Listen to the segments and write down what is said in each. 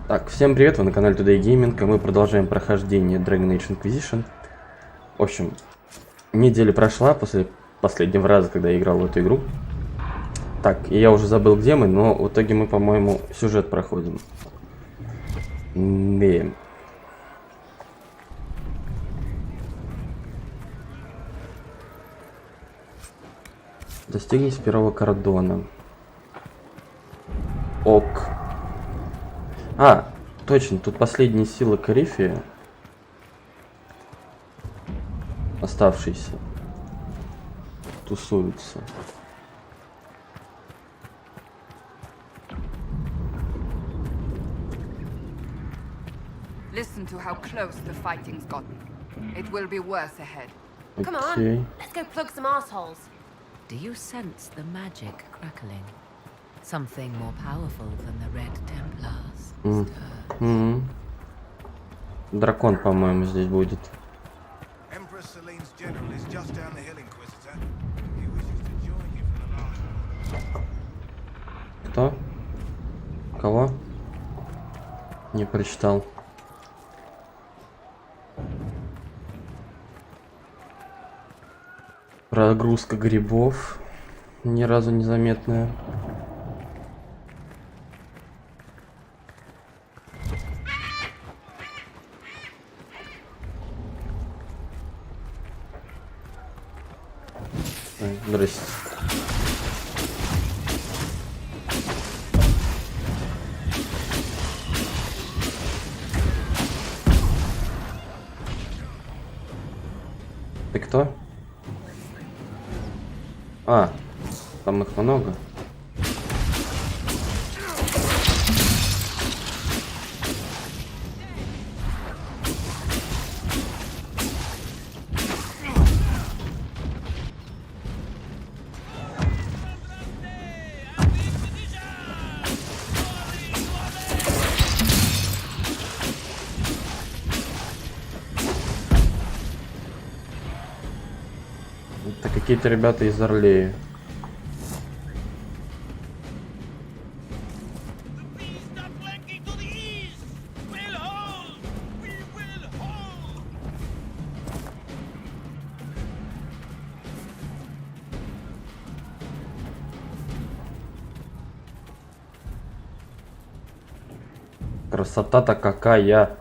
Так, всем привет, вы на канале Today Gaming, и мы продолжаем прохождение Dragon Age Inquisition. В общем, неделя прошла после последнего раза, когда я играл в эту игру. Так, и я уже забыл, где мы, но в итоге мы, по-моему, сюжет проходим. Да. Достигните первого кордона. Ок. А, точно, тут последние силы Корифии. Оставшиеся. Тусуются. Listen to how close the fighting's gotten. It will be worse ahead. Come on, let's go plug some assholes. Do you sense the magic crackling? Something more powerful than the Red Templars stirs. Дракон, по-моему, здесь будет. Кто? Кого? Не прочитал. Прогрузка грибов. Ни разу не заметная. Здрасте. Ты кто? А, там их много. Это какие-то ребята из Орлеи. Красота-то какая!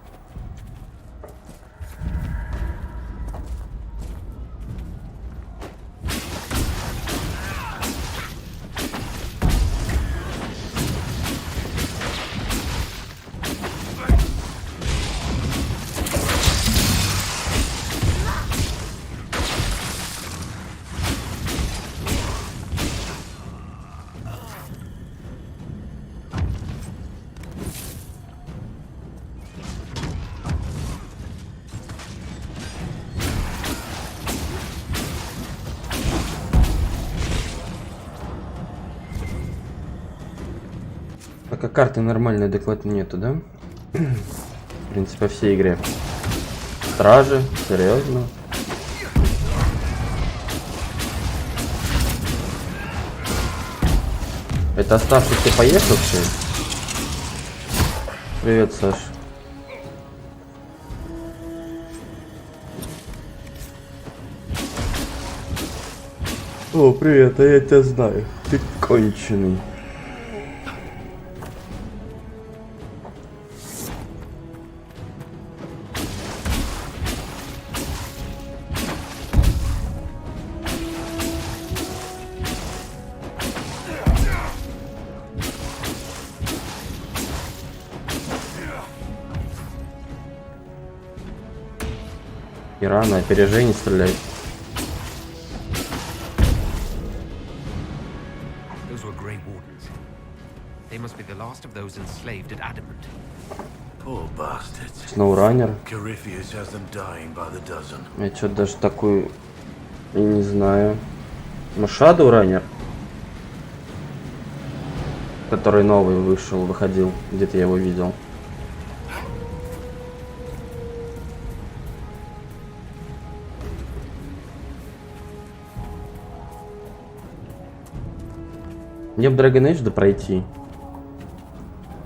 Пока карты нормальной, адекватной нету, да? В принципе, по всей игре. Стражи, серьезно. Это оставшиеся поехавшие? Привет, Саш. О, привет, а я тебя знаю. Ты конченый. И рано, опережение стреляет. Сноураннер. Я что-то даже такую и не знаю. Шадоураннер, который новый выходил, где-то я его видел. Мне в Dragon Age пройти.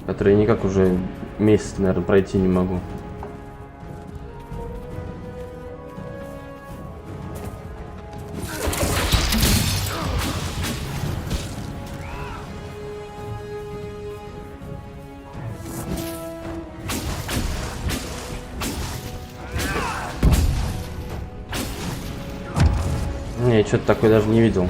который я никак уже месяц, наверное, пройти не могу. Не, что-то такое даже не видел.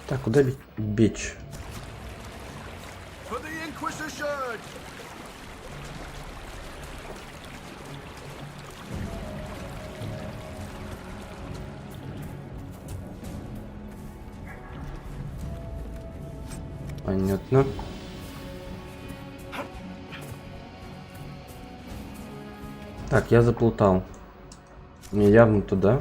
Так, куда бечь? For the Inquisition! Понятно. Так, я заплутал. Мне явно туда.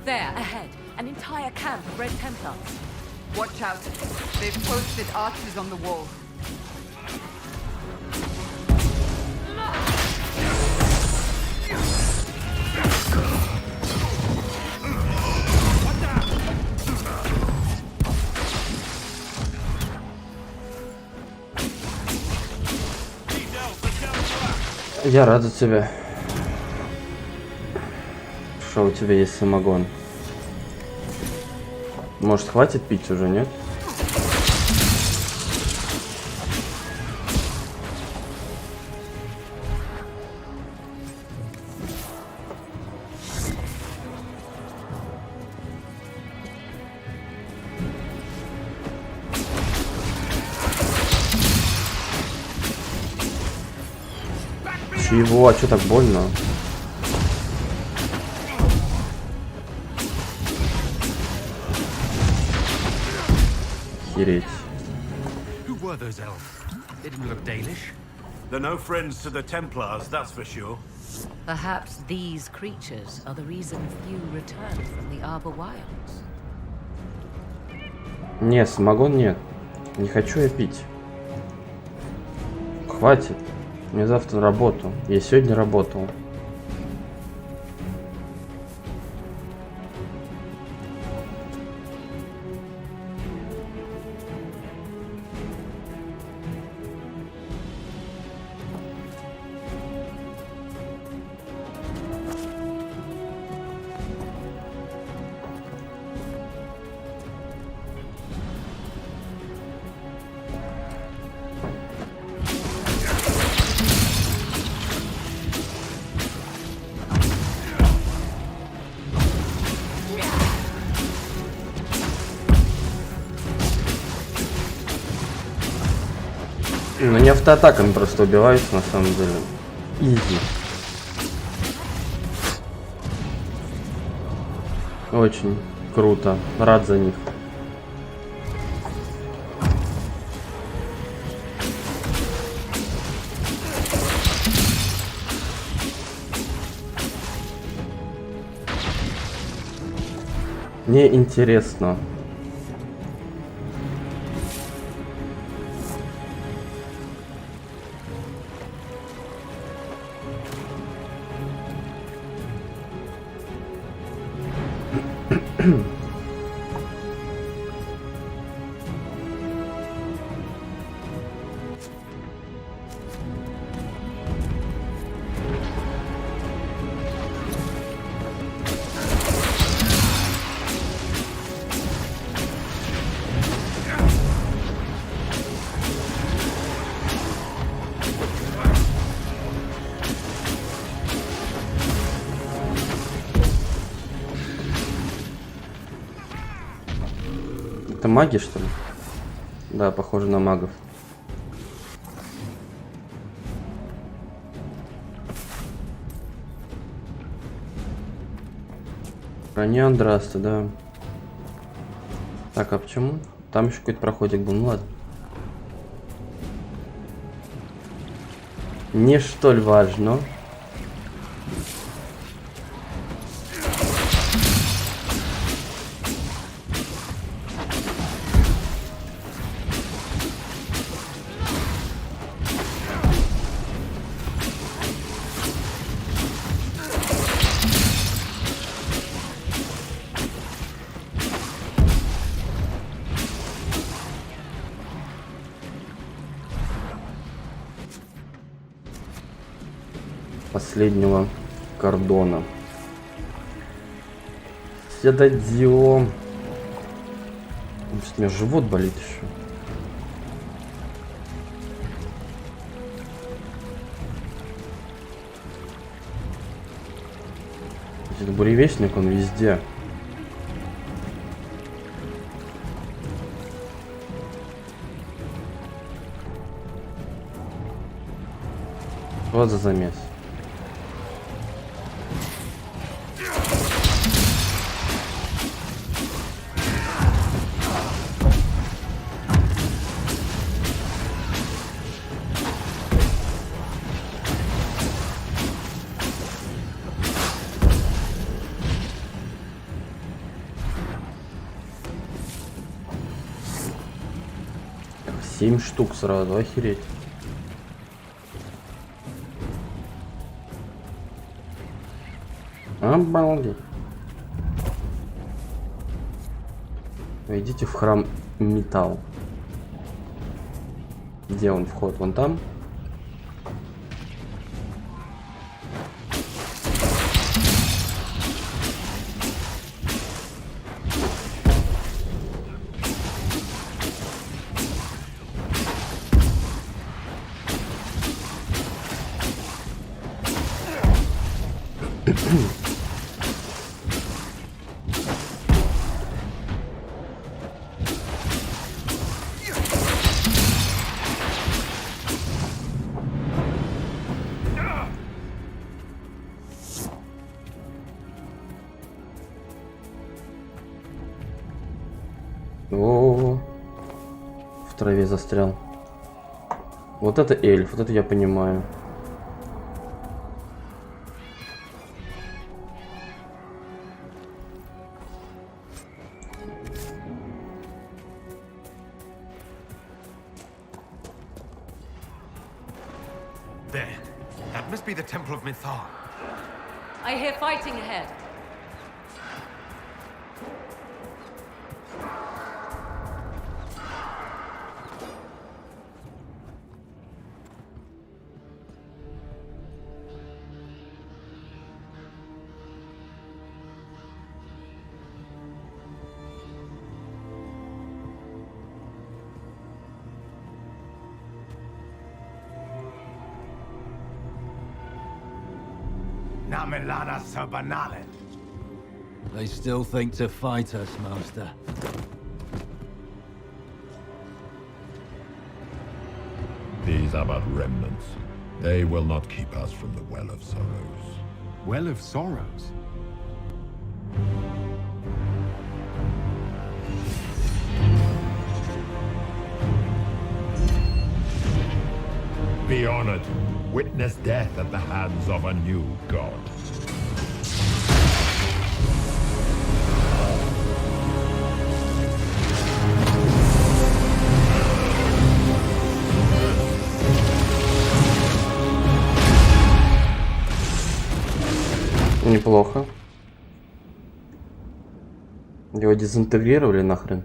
There, ahead. An entire camp of Red Templars. Watch out. They've posted archers on the wall. Я рад за тебя. Что у тебя есть самогон? Может, хватит пить уже, нет? Чего? А что так больно? Охереть. Who were those elves? They didn't look Danish. They're no friends to the Templars, that's for sure. Perhaps these creatures are the reason few return from the Arbor Wilds. Не, самогон нет. Не хочу я пить. Хватит. Мне завтра на работу. Я сегодня работал. Ну не автоатаками просто убиваются на самом деле. Изи. Очень круто. Рад за них. Мне интересно. Это маги, что ли? Да, похоже на магов. Броня Андраста, да. Так, а почему? Там еще какой-то проходик был, ну ладно. Не столь важно. Последнего кордона. Все дадим. У меня живот болит еще. Этот буревестник, он везде. Вот за замес. Семь штук сразу, охереть. Обалдеть. Идите в храм металл. Где он вход? Вон там. О, в траве застрял. Вот это эльф, вот это я понимаю. There. That must be the Temple of Mithar. I hear fighting ahead. Namelana Sabanale. They still think to fight us, Master. These are but remnants. They will not keep us from the Well of Sorrows. Well of Sorrows? Be honored. Witness death at the hands of a new god. Неплохо. Его дезинтегрировали нахрен.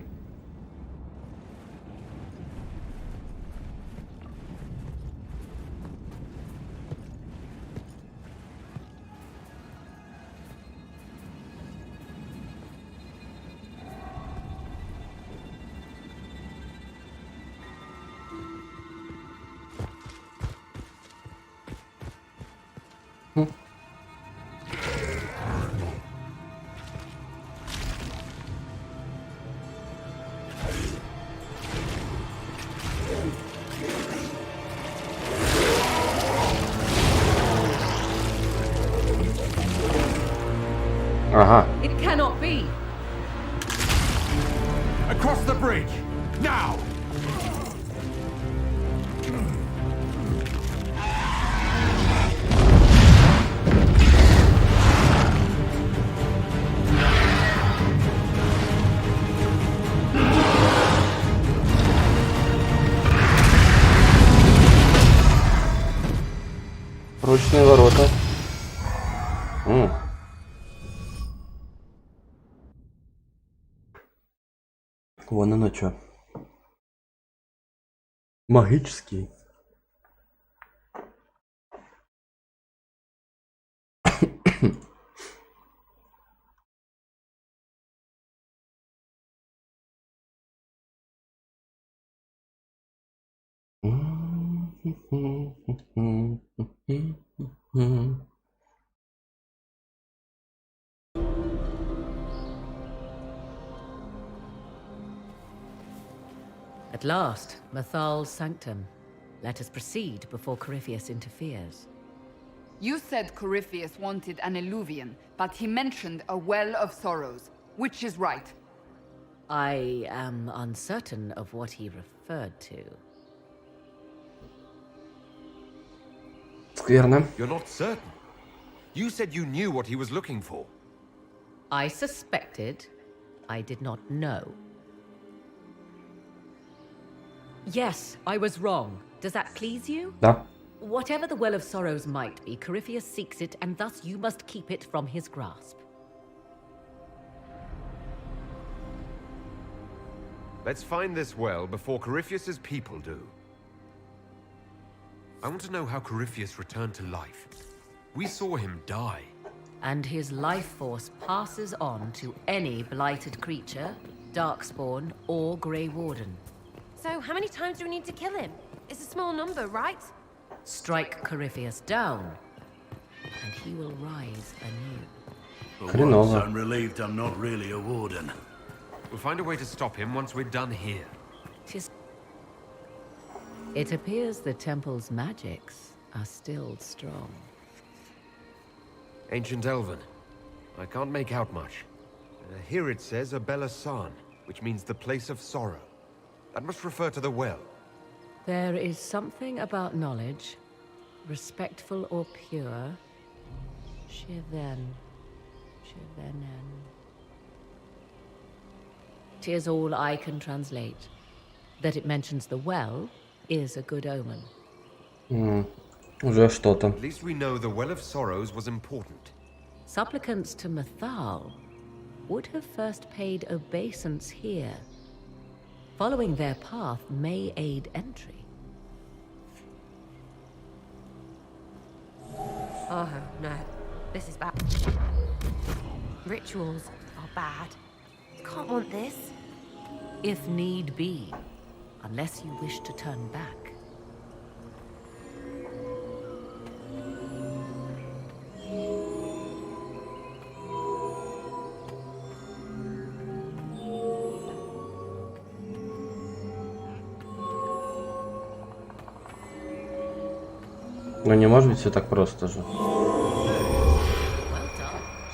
Ага. It cannot be. Across the bridge! Now! Ручные ворота. Вон оно чё. Магический. At last, Mathal's sanctum. Let us proceed before Corypheus interferes. You said Corypheus wanted an eluvian, but he mentioned a well of sorrows. Which is right? I am uncertain of what he referred to. Скверно. You're not certain. You said you knew what he was looking for. I suspected. I did not know. Yes, I was wrong. Does that please you? Да. Whatever the Well of Sorrows might be, Corypheus seeks it, and thus you must keep it from his grasp. Let's find this well before Corypheus's people do. I want to know how Corypheus returned to life. We saw him die. And his life force passes on to any blighted creature, darkspawn, or Grey Warden. So, how many times do we need to kill him? It's a small number, right? Strike Corypheus down, and he will rise anew. For once, I'm relieved I'm not really a warden. We'll find a way to stop him once we're done here. It appears the temple's magics are still strong. Ancient Elven. I can't make out much. Here it says Abella San, which means the place of sorrow. That must refer to the well. There is something about knowledge, respectful or pure. Shivenen. 'Tis all I can translate. That it mentions the well is a good omen. Уже что-то. At least we know the Well of Sorrows was important. Supplicants to Mathal would have first paid obeisance here. Following their path may aid entry. Oh, no. This is bad. Rituals are bad. Can't want this. If need be, unless you wish to turn back. Но не может быть все так просто же.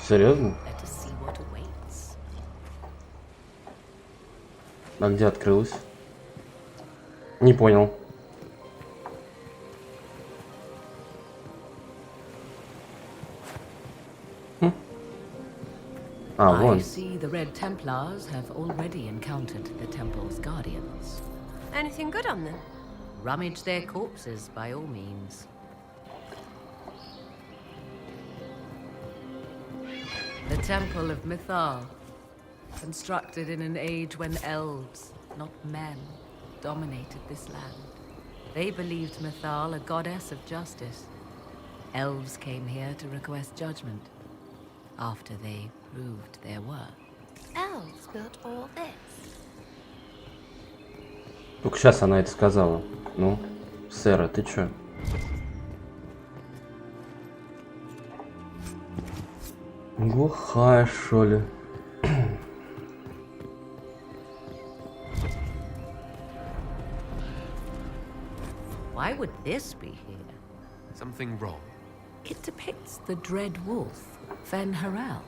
Серьезно? Let us see what awaits. А где открылось? Не понял. А, I вон. see the Red Templars have already encountered the temple's guardians. Anything good on them? Rummage their corpses by all means. The Temple of Mithal, constructed in an age when elves, not men, dominated this land. They believed Mithal a goddess of justice. Elves came here to request judgment, after they proved their worth. Elves built all this. Только сейчас она это сказала. Ну, Сэра, ты чё? Глухая, что ли? Why would this be here? Something wrong. It depicts the dread wolf, Fen Harel.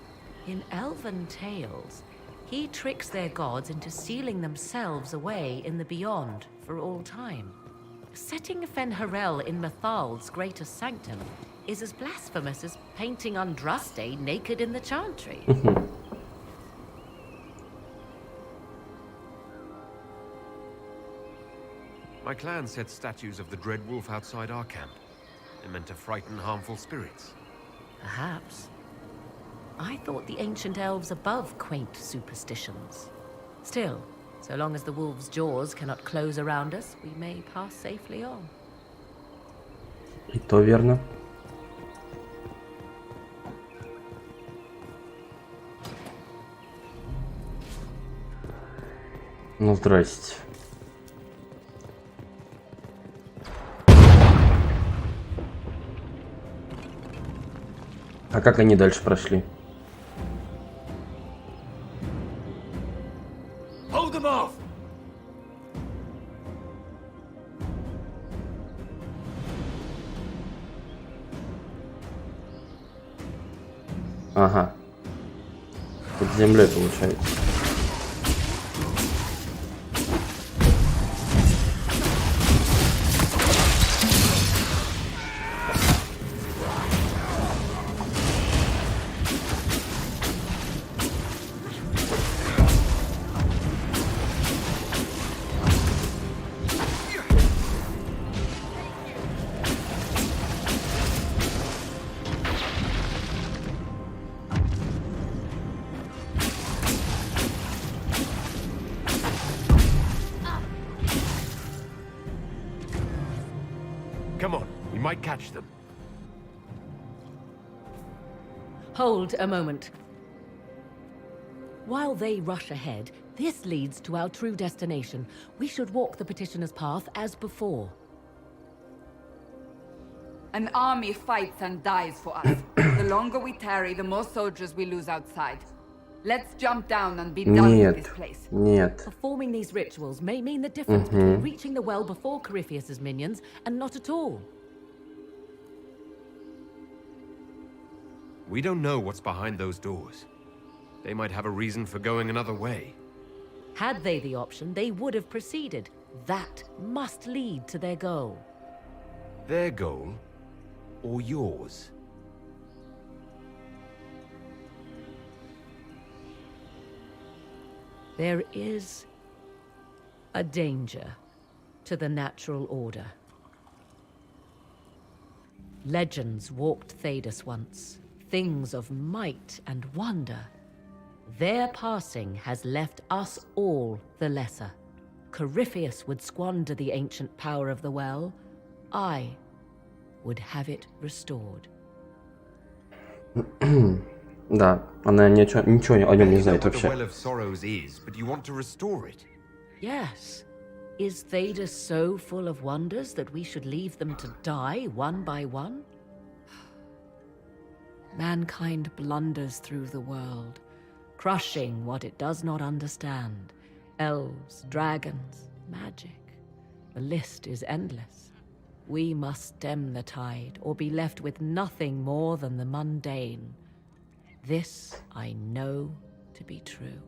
In elven tales, he tricks their gods into sealing themselves away in the beyond for all time. Setting Fen'Harel in Methal's greatest sanctum is as blasphemous as painting Andraste naked in the chantry. My clan set statues of the Dread Wolf outside our camp. They're meant to frighten harmful spirits. Perhaps. I thought the ancient elves above quaint superstitions. Still, so long as the wolf's jaws cannot close around us, we may pass safely on. И то верно. Ну, здрасте. А как они дальше прошли? Hold them off! Ага. Под землей получается. Come on, we might catch them. Hold a moment. While they rush ahead, this leads to our true destination. We should walk the petitioner's path as before. An army fights and dies for us. The longer we tarry, the more soldiers we lose outside. Let's jump down and be done with this place. Нет. Performing these rituals may mean the difference between reaching the well before Corypheus's minions and not at all. We don't know what's behind those doors. They might have a reason for going another way. Had they the option, they would have proceeded. That must lead to their goal. Their goal? Or yours? There is a danger to the natural order. Legends walked Thedas once, things of might and wonder. Their passing has left us all the lesser. Corypheus would squander the ancient power of the well. I would have it restored. Да, она ничего о нем не знает The вообще. Well of Sorrows is, but you want to restore it. Yes. Is Thedas so full of wonders that we should leave them to die one by one? Mankind blunders through the world, crushing what it does not understand. Elves, dragons, magic. The list is endless. We must stem the tide, or be left with nothing more than the mundane. This I know to be true.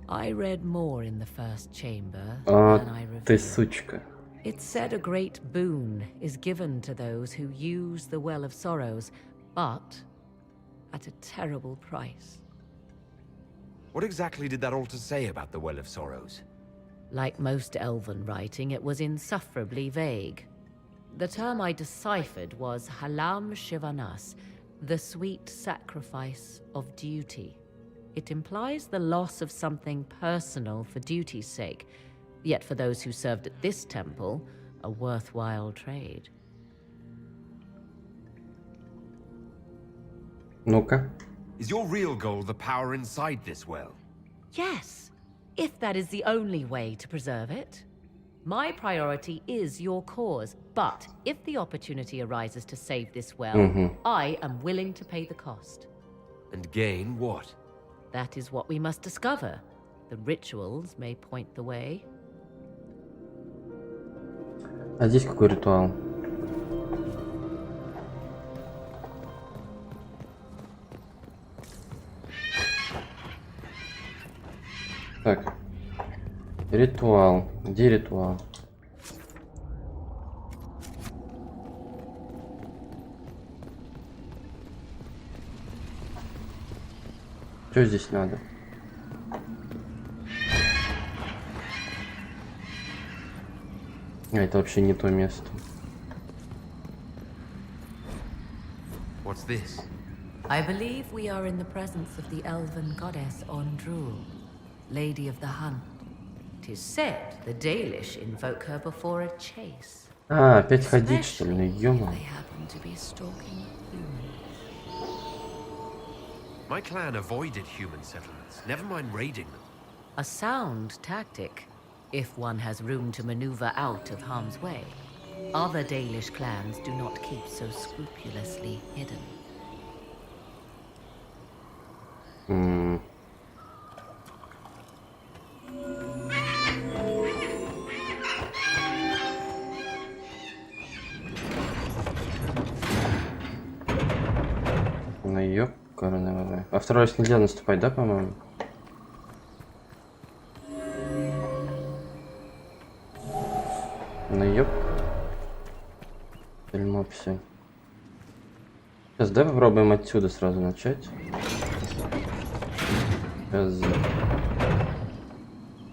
I read more in the first chamber than I Ты revealed. сучка. It said a great boon is given to those who use the Well of Sorrows, but at a terrible price. What exactly did that altar say about the Well of Sorrows? Like most elven writing, it was insufferably vague. The term I deciphered was Halam Shivanas, the sweet sacrifice of duty. It implies the loss of something personal for duty's sake, yet for those who served at this temple, a worthwhile trade. Ну-ка. Is your real goal the power inside this well? Yes, if that is the only way to preserve it. My priority is your cause, but if the opportunity arises to save this well, I am willing to pay the cost. And gain what? That is what we must discover. The rituals may point the way. А здесь какой ритуал? Так. Ритуал. Где ритуал? Что здесь надо? А, это вообще не то место. What's this? I believe we are in the presence of the elven goddess Ondrul, Lady of the Hunt. 'Tis said the Dalish invoke her before a chase. А, опять ходить, что ли? Ну, ё-моё. They happen to be stalking humans. My clan avoided human settlements, never mind raiding them. A sound tactic, if one has room to maneuver out of harm's way. Other Dalish clans do not keep so scrupulously hidden. Ну ёп, коронавирус. А второй раз нельзя наступать, да, по-моему? Ну ёп. Дерьмо все. Сейчас давай попробуем отсюда сразу начать. Сейчас.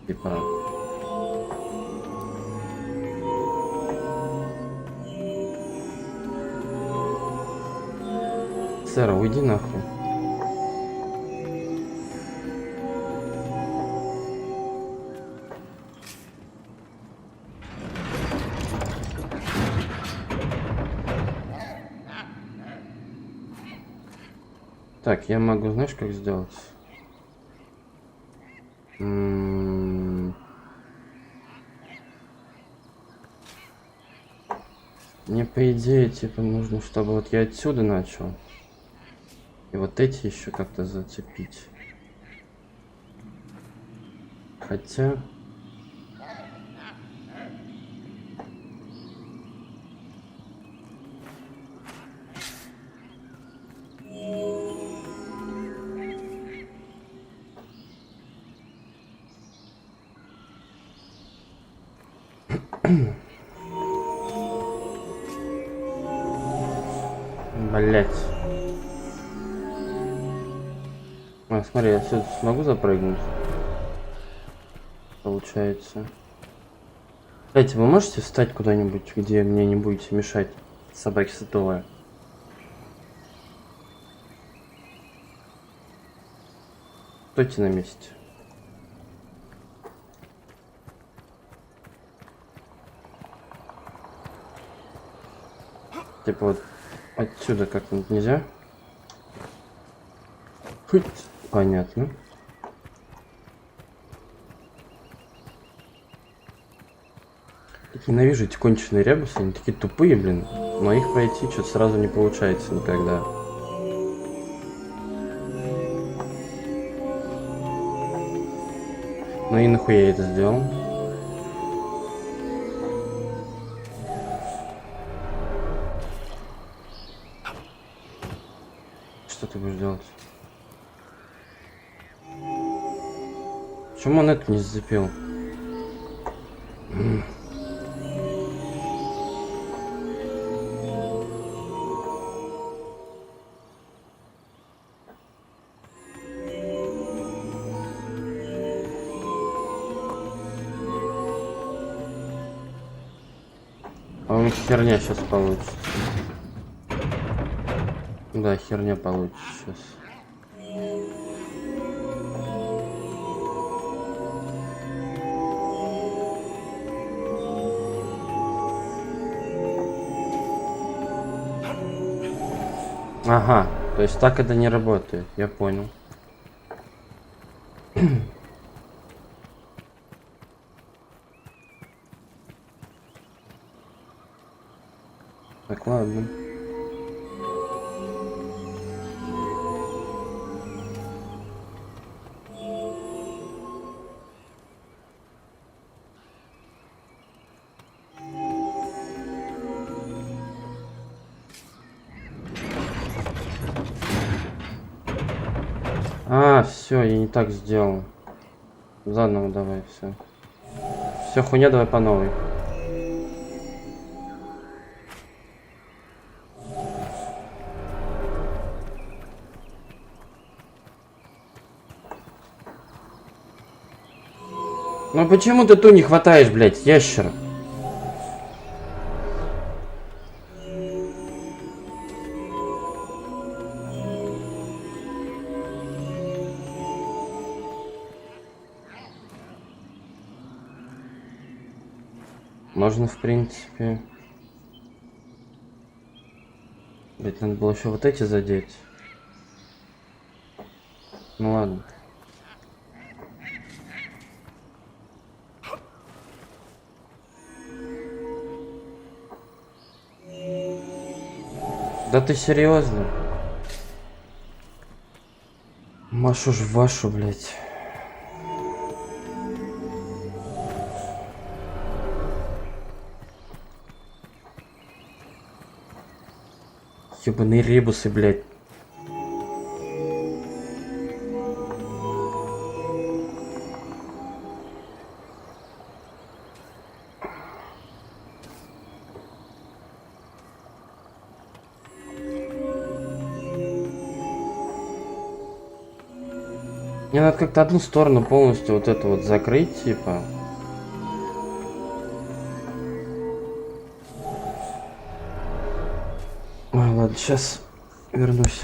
Типа. Сэра, уйди нахуй. Так, я могу, знаешь, как сделать? Мне, по идее, типа, нужно, чтобы вот я отсюда начал. И вот эти еще как-то зацепить. Хотя... Блять. А, смотри, я сюда смогу запрыгнуть? Получается. Кстати, вы можете встать куда-нибудь, где мне не будете мешать, собаки сутулые? Стойте на месте. Типа вот отсюда как-нибудь нельзя? Хоть понятно. Ненавижу эти конченые ребусы, они такие тупые, блин. Но их пройти что-то сразу не получается никогда. Ну и нахуя я это сделал? Что ты будешь делать? Почему он это не зацепил? По-моему, херня сейчас получится. Да, херня получится сейчас. Ага, то есть так это не работает, я понял. Так, ладно. А, все, я не так сделал. Заново давай, все. Все, хуйня, давай по новой. Ну почему ты ту не хватаешь, блядь, ящер? Можно, в принципе... Блять, надо было еще вот эти задеть. Ну ладно. Да ты серьезно? Машу ж вашу, блядь. Ебаные ребусы, блядь. Мне надо как-то одну сторону полностью вот эту вот закрыть, типа. Ой, ладно, сейчас вернусь.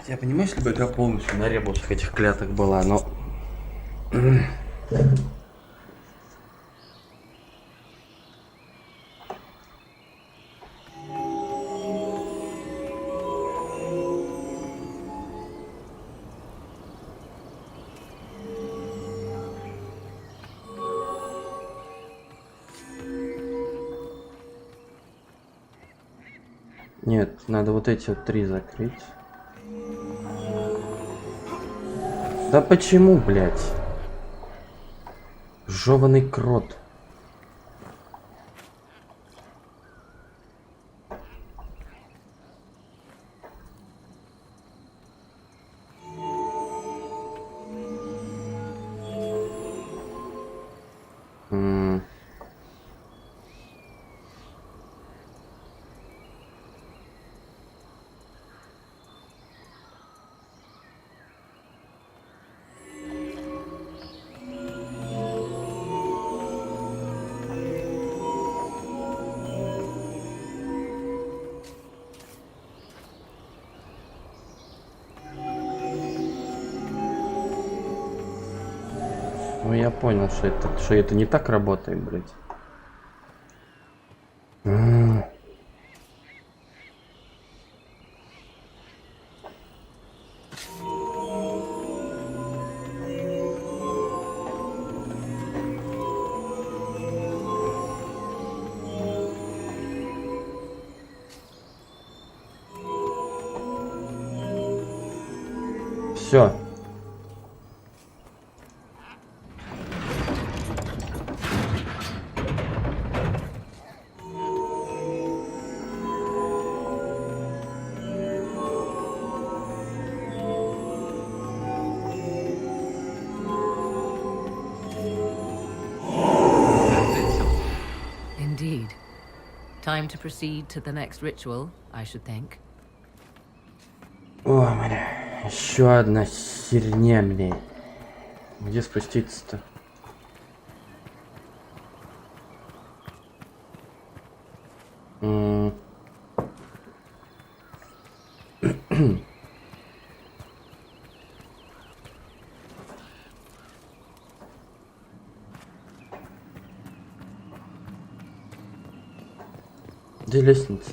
Я понимаю, если бы игра полностью на ребусах этих кляток была, но... Нет, надо вот эти вот 3 закрыть. Да почему, блядь? Жёваный крот. Ну я понял, что это не так работает, блядь. Все. Indeed. Time to proceed to the next ritual, I should think. Ой, бля. Еще одна херня, блин. Где спуститься-то? Где лестница?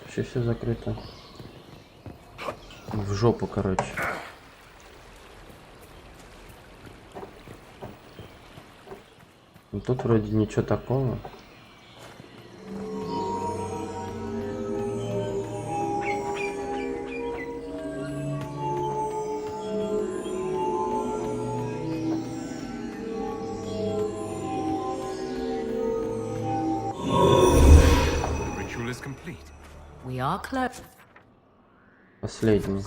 Вообще все закрыто. В жопу, короче. Ну, тут вроде ничего такого. Ritual is complete. We are close. Последний.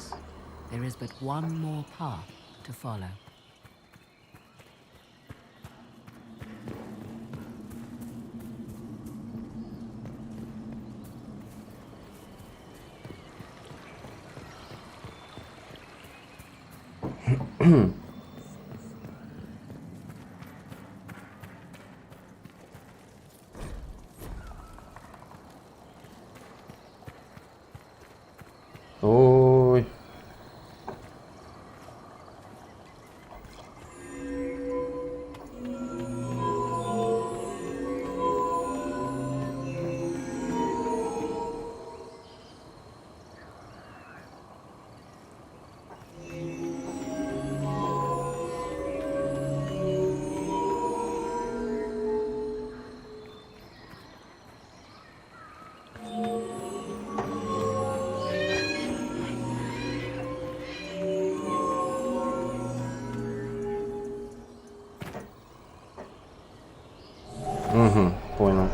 There is but one more path to follow. Ой. Угу, понял.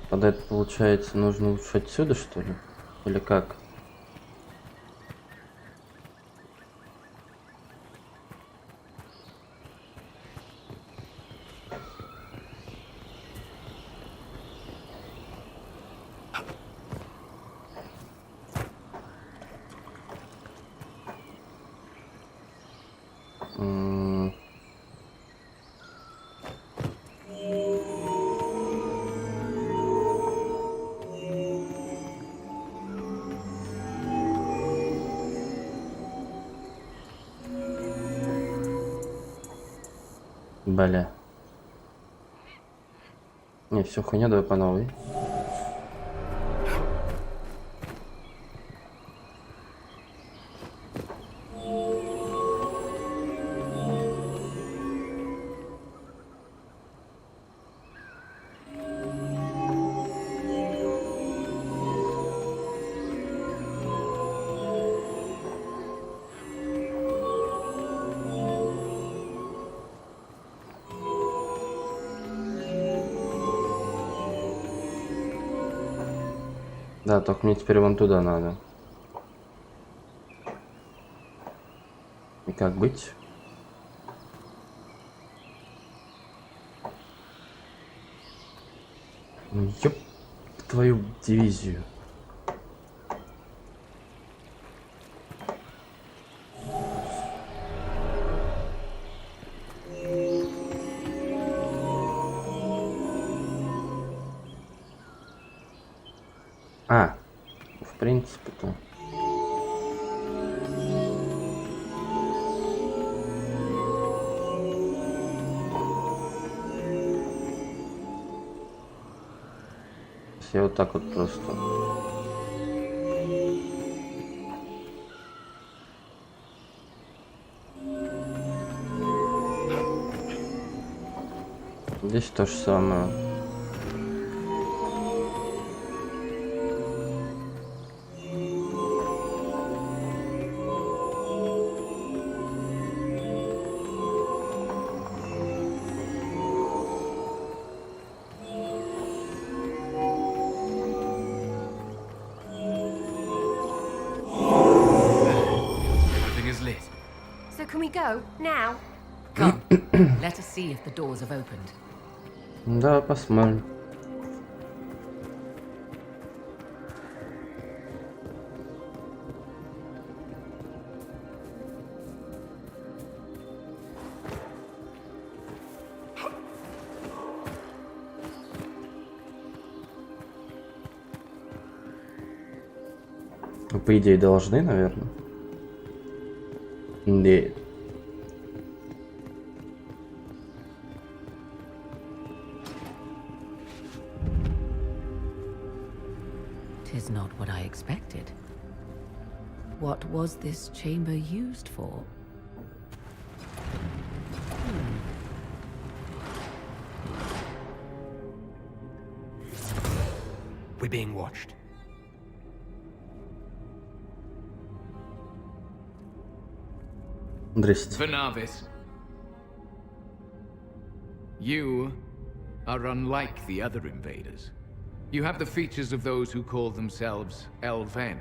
Тогда это получается нужно лучше отсюда, что ли? Или как? Бля. Не, все хуйня, давай по новой. Да, только мне теперь вон туда надо. И как быть? Ну, ёп твою дивизию. А, в принципе-то. Я вот так вот просто. Здесь то же самое. Everything is lit. So can we go? Now? Come, let us see if the doors have opened. Да, посмотрим. Ну, по идее, должны, наверное. Да. Tis not what I expected. What was this chamber used for? We're being watched. Здрасте. Vernavis, you are unlike the other invaders. You have the features of those who call themselves Elven.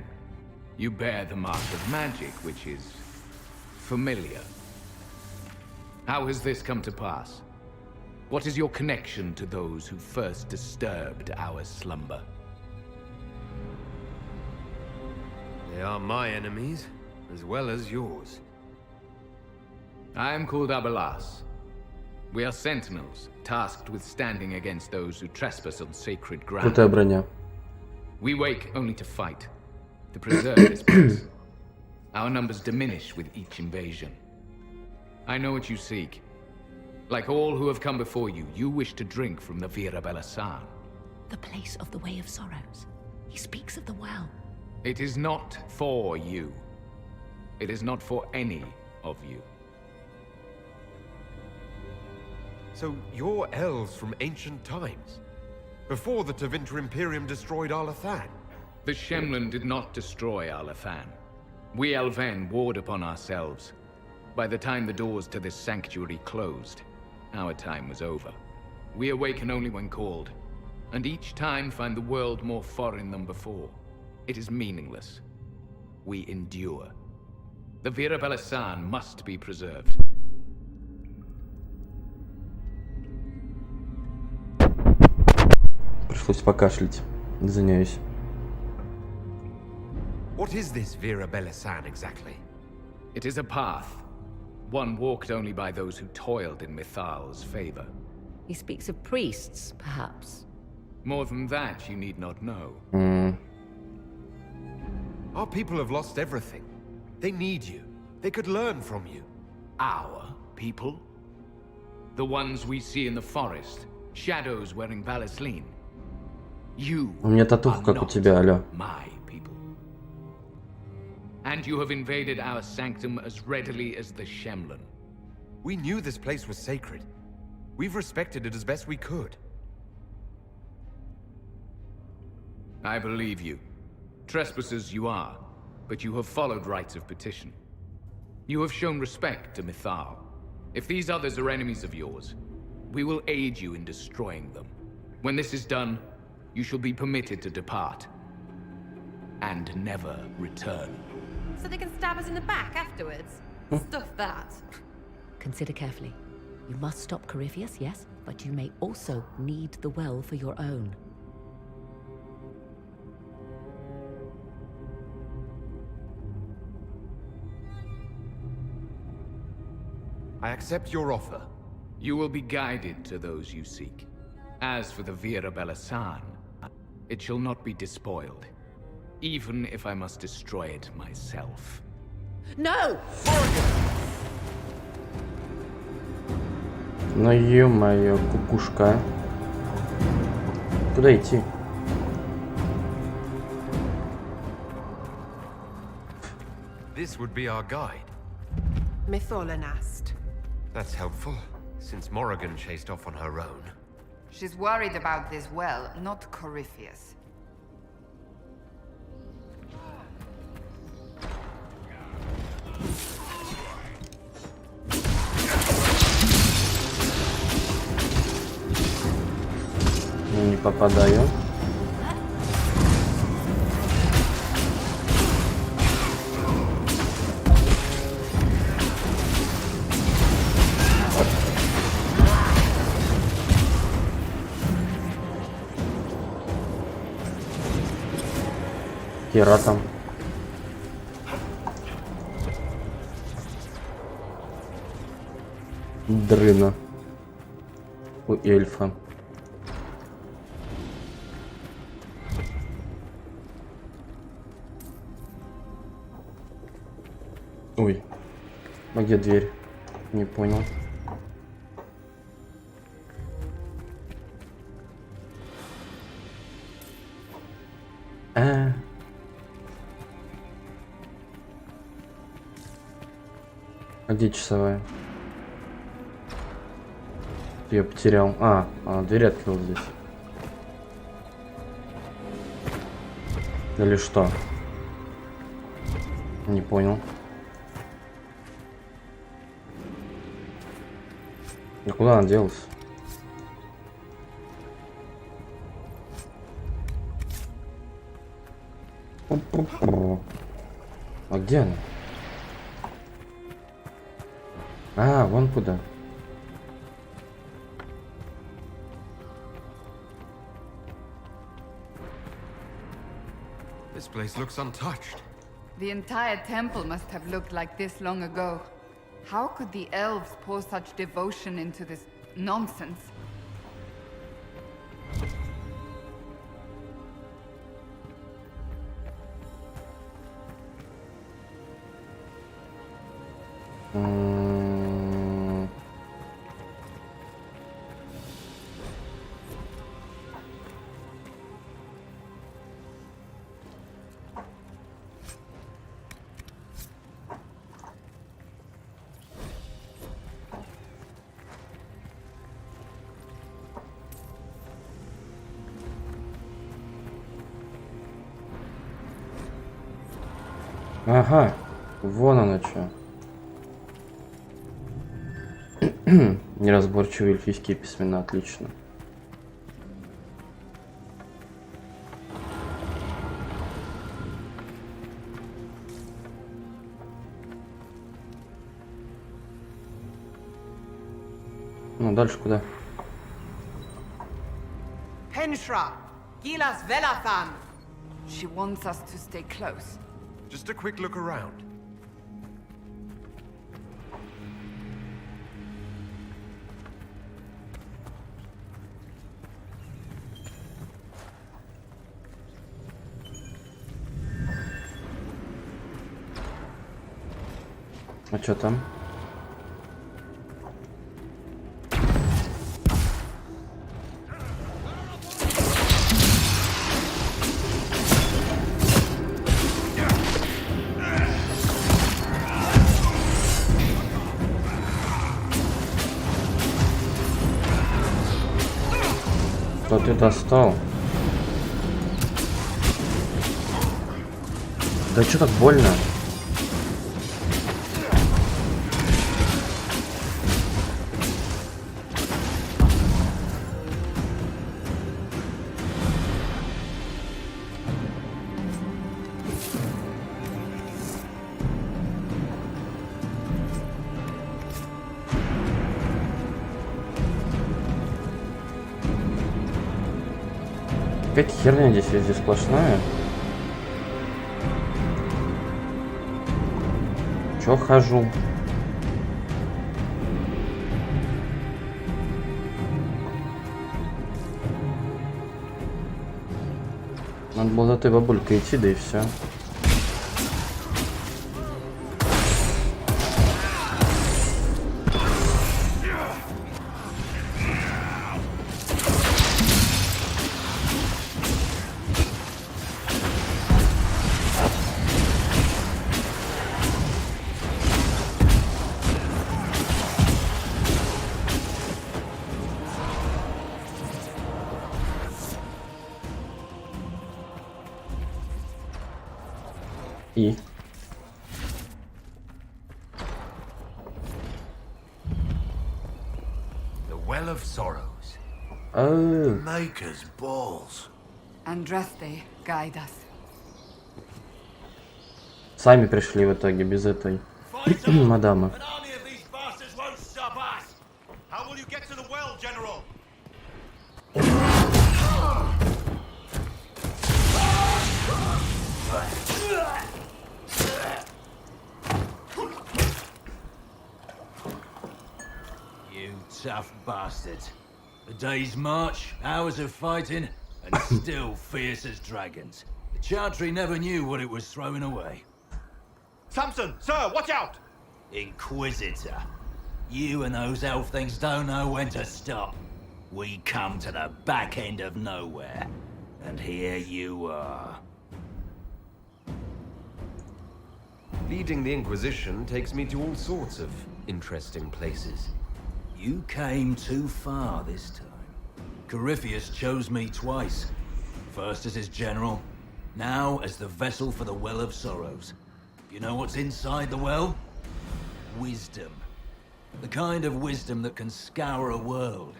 You bear the mark of magic, which is familiar. How has this come to pass? What is your connection to those who first disturbed our slumber? They are my enemies, as well as yours. I am called Abelas. We are sentinels, tasked with standing against those who trespass on sacred ground. Крутая броня. We wake only to fight, to preserve this place. Our numbers diminish with each invasion. I know what you seek. Like all who have come before you, you wish to drink from the Vira Belasan. The place of the Way of Sorrows. He speaks of the well. It is not for you. It is not for any of you. So you're elves from ancient times? Before the Tevinter Imperium destroyed Arlathan? The Shemlin did not destroy Arlathan. We Elven warred upon ourselves. By the time the doors to this sanctuary closed, our time was over. We awaken only when called, and each time find the world more foreign than before. It is meaningless. We endure. The Vira Belasan must be preserved. Пришлось покашлять. Извиняюсь. What is this Vira Belasan exactly? It is a path, one walked only by those who toiled in Mithal's favor. He speaks of priests, perhaps. More than that, you need not know. Our people have lost everything. They need you. They could learn from you. Our people? The ones we see in the forest, shadows wearing Valisleen. You У меня татуха, как у тебя, алё. my people. And you have invaded our sanctum as readily as the Shemlin. We knew this place was sacred. We've respected it as best we could. I believe you. Trespassers you are, but you have followed rites of petition. You have shown respect to Mithal. If these others are enemies of yours, we will aid you in destroying them. When this is done, you shall be permitted to depart. And never return. So they can stab us in the back afterwards? Stuff that. Consider carefully. You must stop Corypheus, yes, but you may also need the well for your own. I accept your offer. You will be guided to those you seek. As for the Vira Belasan, it shall not be despoiled, even if I must destroy it myself. No! Ну ё-моё, кукушка. Куда идти? This would be our guide. Mytholanast. That's helpful, since Morrigan chased off on her own. She's worried about this well, not Corypheus. Не попадаю. Хера там. Дрына. У эльфа. Ой. А где дверь? Не понял. А где часовая? Я потерял. Дверь открыл здесь. Или что? Не понял. А куда она делась? А где она? Вон куда. This place looks untouched. The entire temple must have looked like this long ago. How could the elves pour such devotion into this nonsense? Ага, вон оно что. Неразборчивые эльфийские письмена, отлично. Ну, дальше куда? Henshra, Gilas Velathan. She wants us to stay close. Just a quick look around. А что там? Что ты достал? Да что так больно? Опять херня здесь везде сплошная. Чё хожу? Надо было за той бабулькой идти, да и все. И? The Well of Sorrows. Maker's balls. Andraste, guide us. Сами пришли в итоге, без этой мадамы. An army of these bastards won't stop us. How will you get to the well, General? You tough bastards. A day's march, hours of fighting, and still fierce as dragons. The Chantry never knew what it was throwing away. Samson, sir, watch out! Inquisitor. You and those elf things don't know when to stop. We come to the back end of nowhere. And here you are. Leading the Inquisition takes me to all sorts of interesting places. You came too far this time. Corypheus chose me twice. First as his general, now as the vessel for the Well of Sorrows. You know what's inside the well? Wisdom. The kind of wisdom that can scour a world.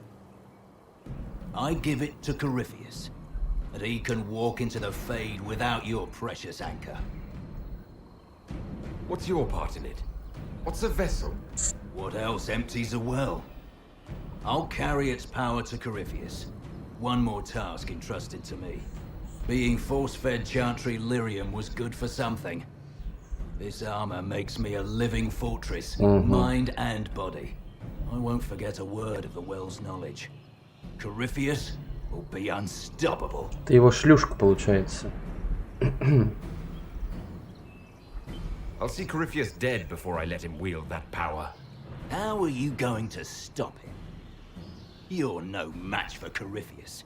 I give it to Corypheus, and he can walk into the Fade without your precious anchor. What's your part in it? What's a vessel? What else empties a well? I'll carry its power to Corypheus. One more task entrusted to me. Being force-fed Chantry lyrium was good for something. This armor makes me a living fortress, mind and body. I won't forget a word of the well's knowledge. Corypheus will be unstoppable. Ты его шлюшка, получается. I'll see Corypheus dead before I let him wield that power. How are you going to stop him? You're no match for Corypheus.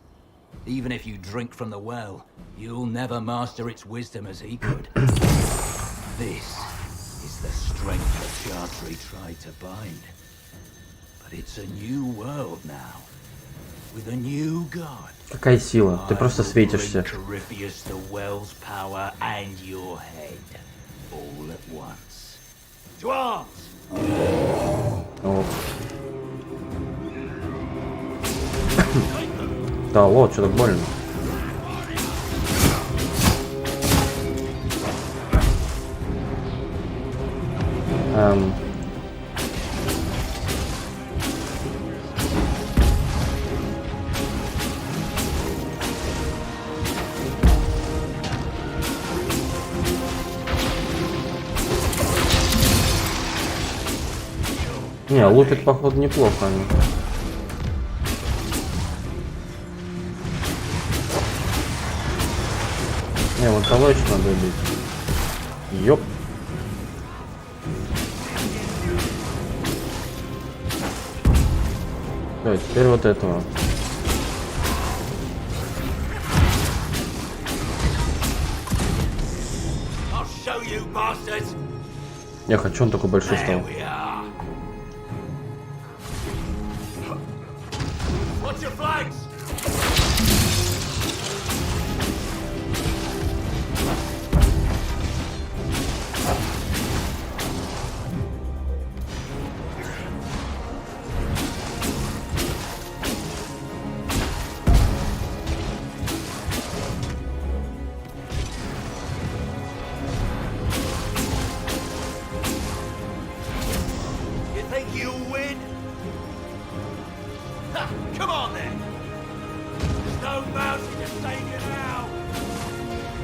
Even if you drink from the well, you'll never master its wisdom as he could. This is the strength the Chantry tried to bind. But it's a new world now, with a new god. Какая сила? Ты просто светишься. Corypheus the well's power and your head, all at once. To arms! О. Да, вот, что так больно. Не, лупит, походу, неплохо они. Не, вот того еще надо убить. Ёп. Да, теперь вот этого. Я хочу, он такой большой стал.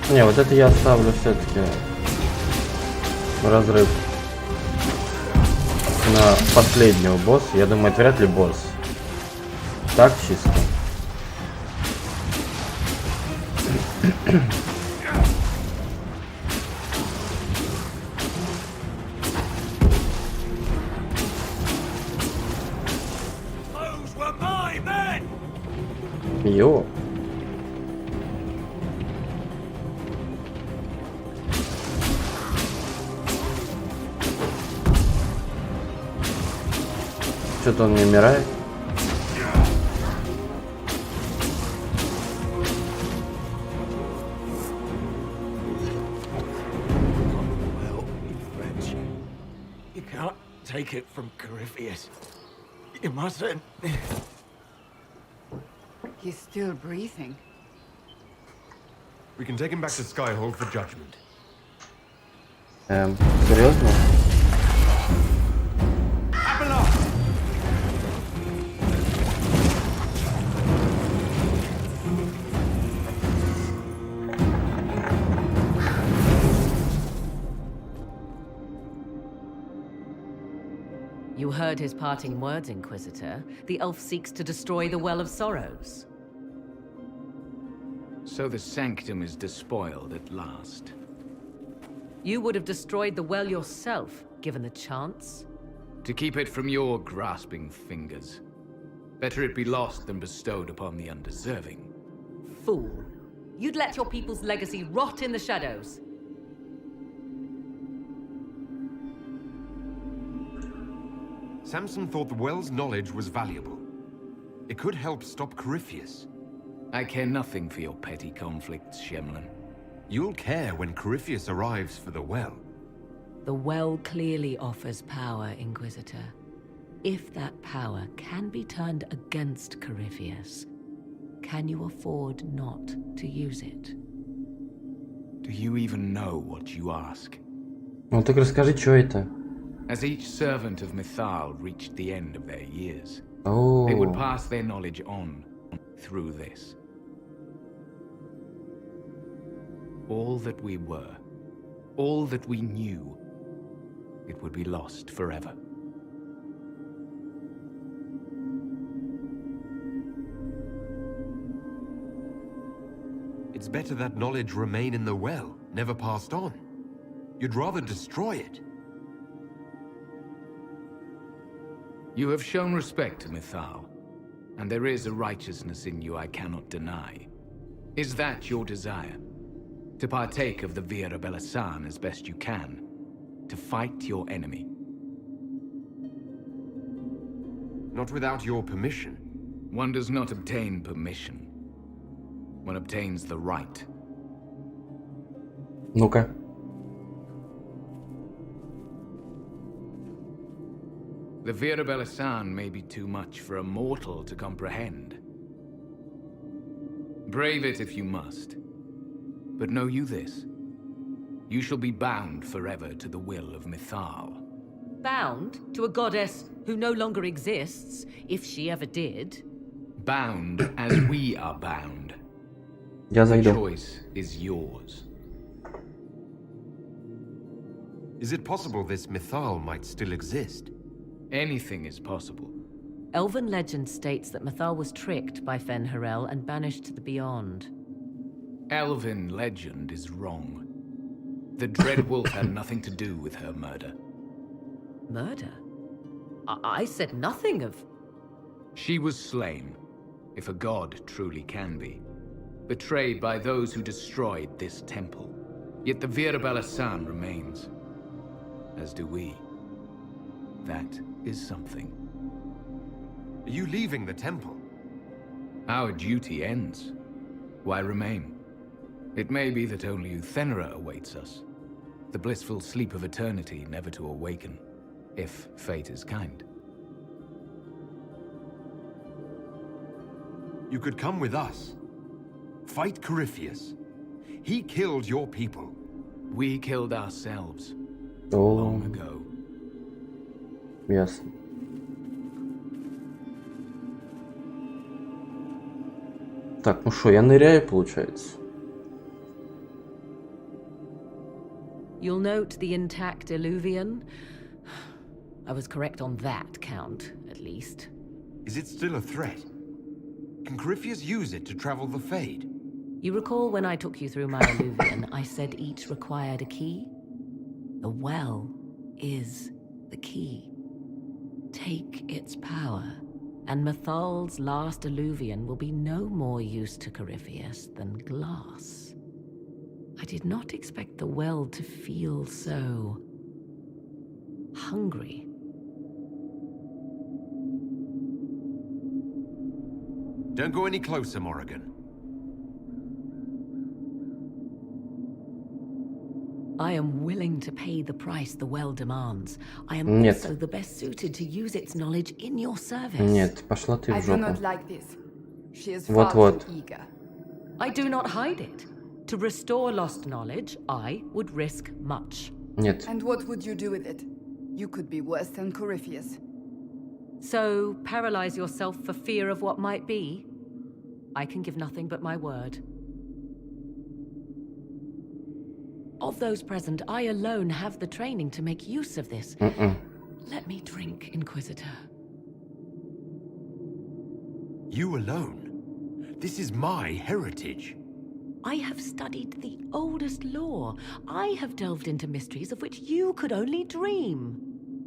Не, вот это я оставлю все-таки разрыв на последнего босса. Я думаю, это вряд ли босс. Так чисто. Йо. Что-то он не умирает. take it from Corypheus. You mustn't. He's still breathing. We can take him back to Skyhold for judgment. Серьезно? You heard his parting words, Inquisitor. The elf seeks to destroy the Well of Sorrows. So the sanctum is despoiled at last. You would have destroyed the well yourself, given the chance. To keep it from your grasping fingers. Better it be lost than bestowed upon the undeserving. Fool. You'd let your people's legacy rot in the shadows. Samson thought the well's knowledge was valuable. It could help stop Corypheus. I care nothing for your petty conflicts, Shemlin. You'll care when Corypheus arrives for the well. The well clearly offers power, Inquisitor. If that power can be turned against Corypheus, can you afford not to use it? Do you even know what you ask? Ну так расскажи, что это? As each servant of Mythal reached the end of their years, Oh. they would pass their knowledge on through this. All that we were, all that we knew, it would be lost forever. It's better that knowledge remain in the well, never passed on. You'd rather destroy it. You have shown respect to Mythal, and there is a righteousness in you I cannot deny. Is that your desire? To partake of the Vira Belasan as best you can? To fight your enemy? Not without your permission. One does not obtain permission. One obtains the right. Ну-ка. The Vira Belasan may be too much for a mortal to comprehend. Brave it if you must. But know you this. You shall be bound forever to the will of Mythal. Bound to a goddess who no longer exists, if she ever did. Bound as we are bound. Я The зайду. choice is yours. Is it possible this Mythal might still exist? Anything is possible. Elven legend states that Mythal was tricked by Fen-Harel and banished to the Beyond. Elven legend is wrong. The Dreadwolf had nothing to do with her murder. Murder? I said nothing of... She was slain, if a god truly can be. Betrayed by those who destroyed this temple. Yet the Vira Belasan remains. As do we. That is something. Are you leaving the temple? Our duty ends. Why remain? It may be that only Uthenera awaits us. The blissful sleep of eternity never to awaken, if fate is kind. You could come with us. Fight Corypheus. He killed your people. We killed ourselves О, long ago. ясно. Так, ну что, я ныряю, получается. You'll note the intact Illuvian. I was correct on that count, at least. Is it still a threat? Can Corypheus use it to travel the Fade? You recall when I took you through my Illuvian, I said each required a key? The well is the key. Take its power, and Mythal's last Illuvian will be no more use to Corypheus than glass. I did not expect the well to feel so... hungry. Don't go any closer, Morrigan. I am willing to pay the price the well demands. I am also the best suited to use its knowledge in your service. Нет, пошла ты в I do жопу. not like this. She is far Вот-вот. too eager. I do not hide it. To restore lost knowledge, I would risk much. Нет. And what would you do with it? You could be worse than Corypheus. So, paralyze yourself for fear of what might be? I can give nothing but my word. Of those present, I alone have the training to make use of this. Let me drink, Inquisitor. You alone? This is my heritage. I have studied the oldest lore. I have delved into mysteries of which you could only dream.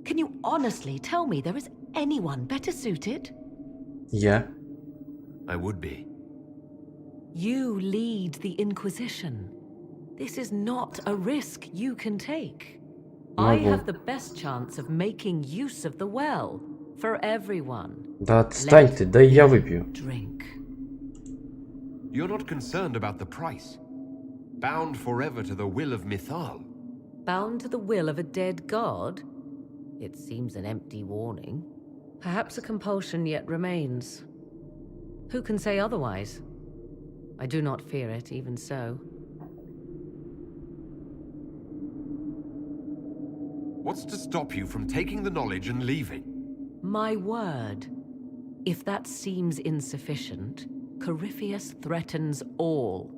Can you honestly tell me there is anyone better suited? Я? I would be. You lead the Inquisition. This is not a risk you can take. I have the best chance of making use of the well for everyone. Да отстань ты, да я выпью. Drink. You're not concerned about the price. Bound forever to the will of Mithal. Bound to the will of a dead god? It seems an empty warning. Perhaps a compulsion yet remains. Who can say otherwise? I do not fear it, even so. What's to stop you from taking the knowledge and leaving? My word. If that seems insufficient, Corypheus threatens all,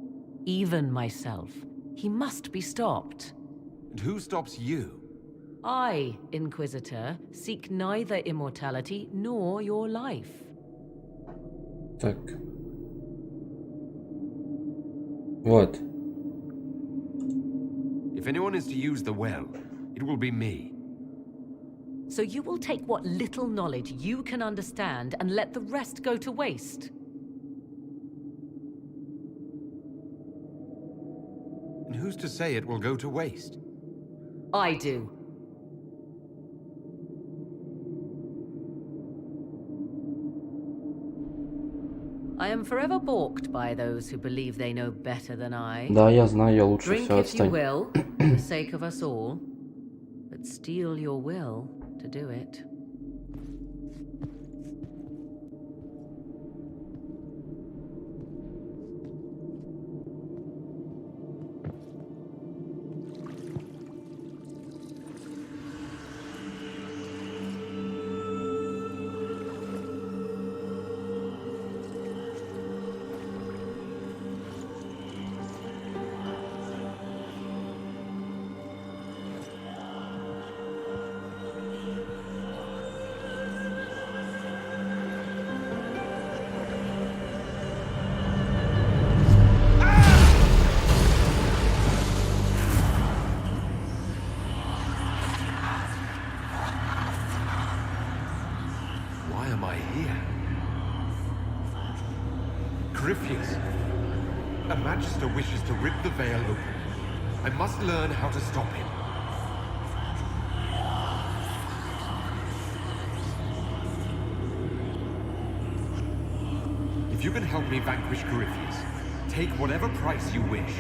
even myself. He must be stopped. And who stops you? I, Inquisitor, seek neither immortality nor your life. Так. Вот. If anyone is to use the well, it will be me. So you will take what little knowledge you can understand and let the rest go to waste? And who's to say it will go to waste? I do. I am forever balked by those who believe they know better than I. Да, я знаю, я лучше, Drink все, if you отстань. will, for the sake of us all, but steel your will to do it. Why am I here? Corypheus. A Magister wishes to rip the veil open. I must learn how to stop him. If you can help me vanquish Corypheus, take whatever price you wish.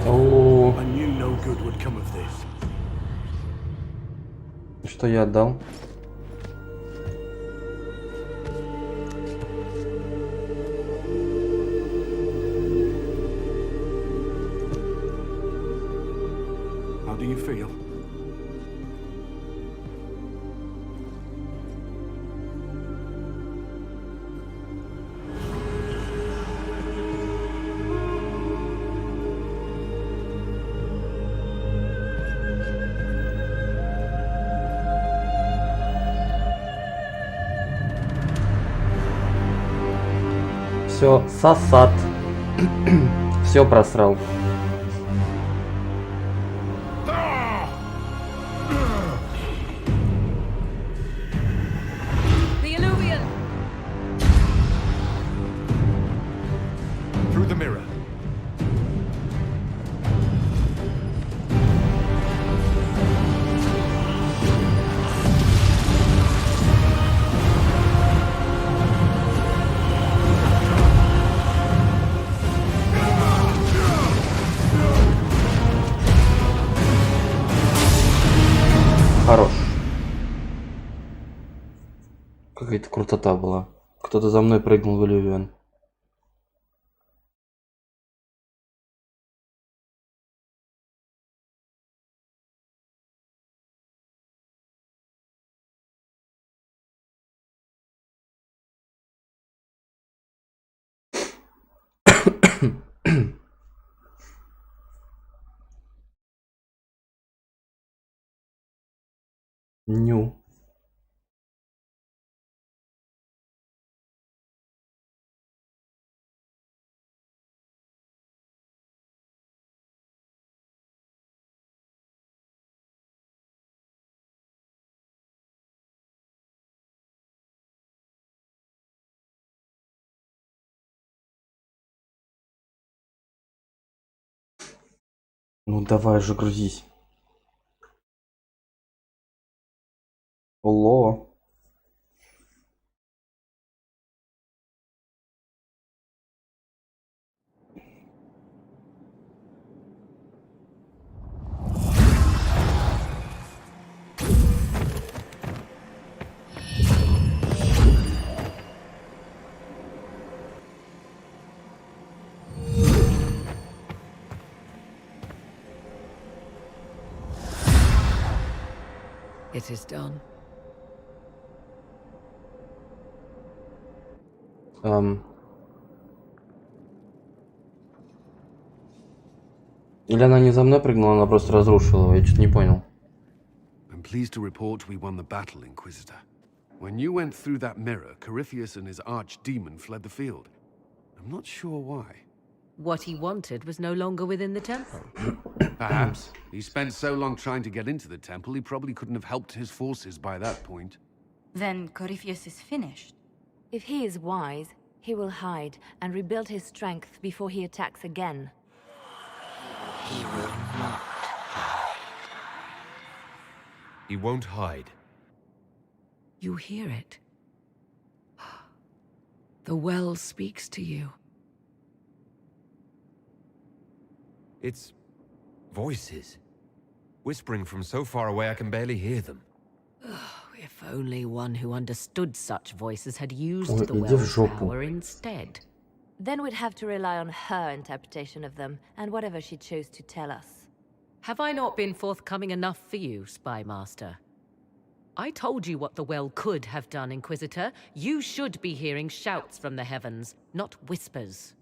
О, I knew no good would come of this. что я отдал? How do you feel? Все, сосад. Все просрал. The Illuvian! Through the mirror. Какая-то крутота была. Кто-то за мной прыгнул в Оливион. Ню. Ну давай же грузись. Алло. It is done. Или она не за мной прыгнула, она просто разрушила его, я что-то не понял. I'm pleased to report we won the battle, Inquisitor. When you went through that mirror, Corypheus and his archdemon fled the field. I'm not sure why. What he wanted was no longer within the temple. Perhaps. He spent so long trying to get into the temple, he probably couldn't have helped his forces by that point. Then Corypheus is finished. If he is wise, he will hide and rebuild his strength before he attacks again. He will not. He won't hide. You hear it. The well speaks to you. It's voices. Whispering from so far away I can barely hear them. If only one who understood such voices had used Ой, the иди в well's жопу. power instead. Then we'd have to rely on her interpretation of them, and whatever she chose to tell us. Have I not been forthcoming enough for you, Spy Master? I told you what the well could have done, Inquisitor. You should be hearing shouts from the heavens, not whispers.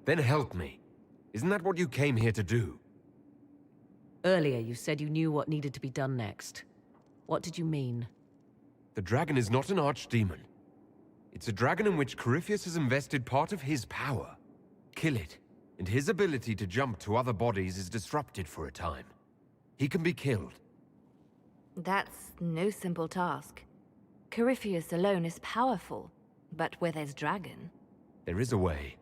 Then help me. Isn't that what you came here to do? Earlier you said you knew what needed to be done next. What did you mean? The dragon is not an archdemon. It's a dragon in which Corypheus has invested part of his power. Kill it, and his ability to jump to other bodies is disrupted for a time. He can be killed. That's no simple task. Corypheus alone is powerful, but where there's dragon... There is a way,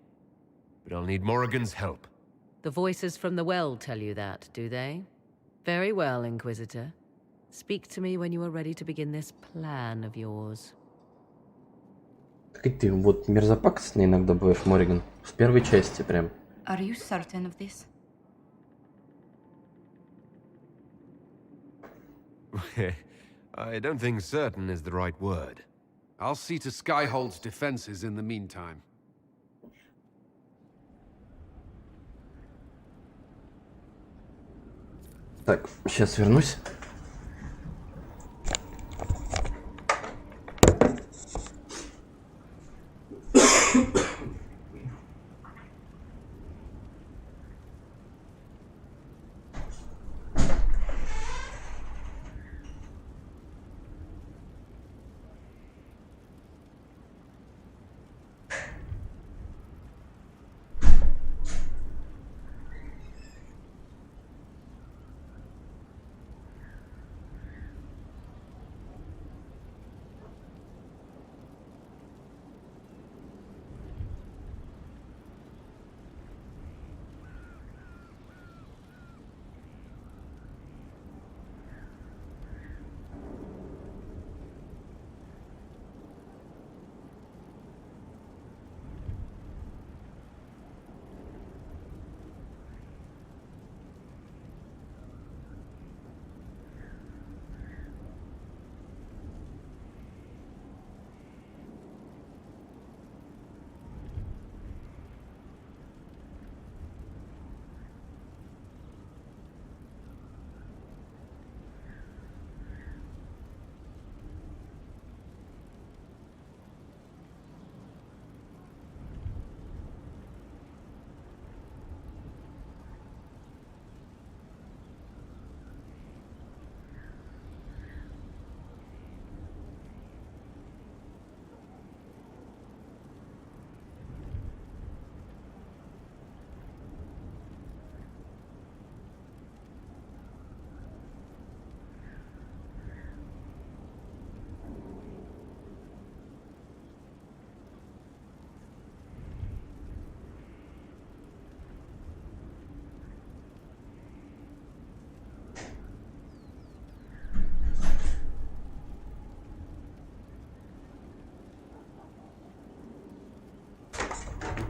but I'll need Morrigan's help. The voices from the well tell you that, do they? Very well, Inquisitor. Speak to me when you are ready to begin this plan of yours. Как и ты, вот мерзопакостный иногда бываешь, Морриган. В первой части прям. Are you certain of this? I don't think certain is the right word. I'll see to Skyhold's defenses in the meantime. Так, сейчас вернусь.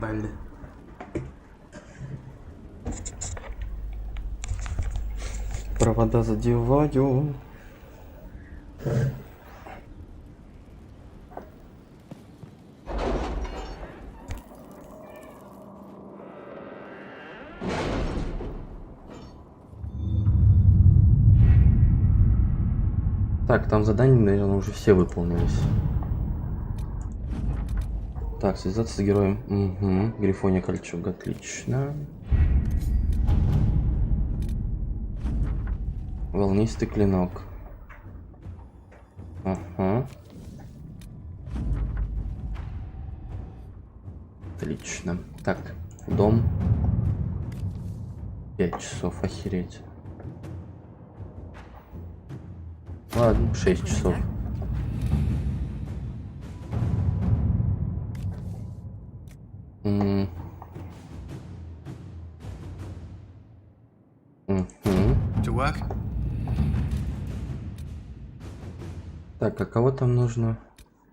Погнали. Провода задеваю. Так, там задания, наверное, уже все выполнились. Так, связаться с героем. Угу. Грифония кольчуга, отлично. Волнистый клинок. Ага. Отлично. Так, дом. 5 часов, охереть. Ладно, 6 часов. Чувак? Так, а кого там нужно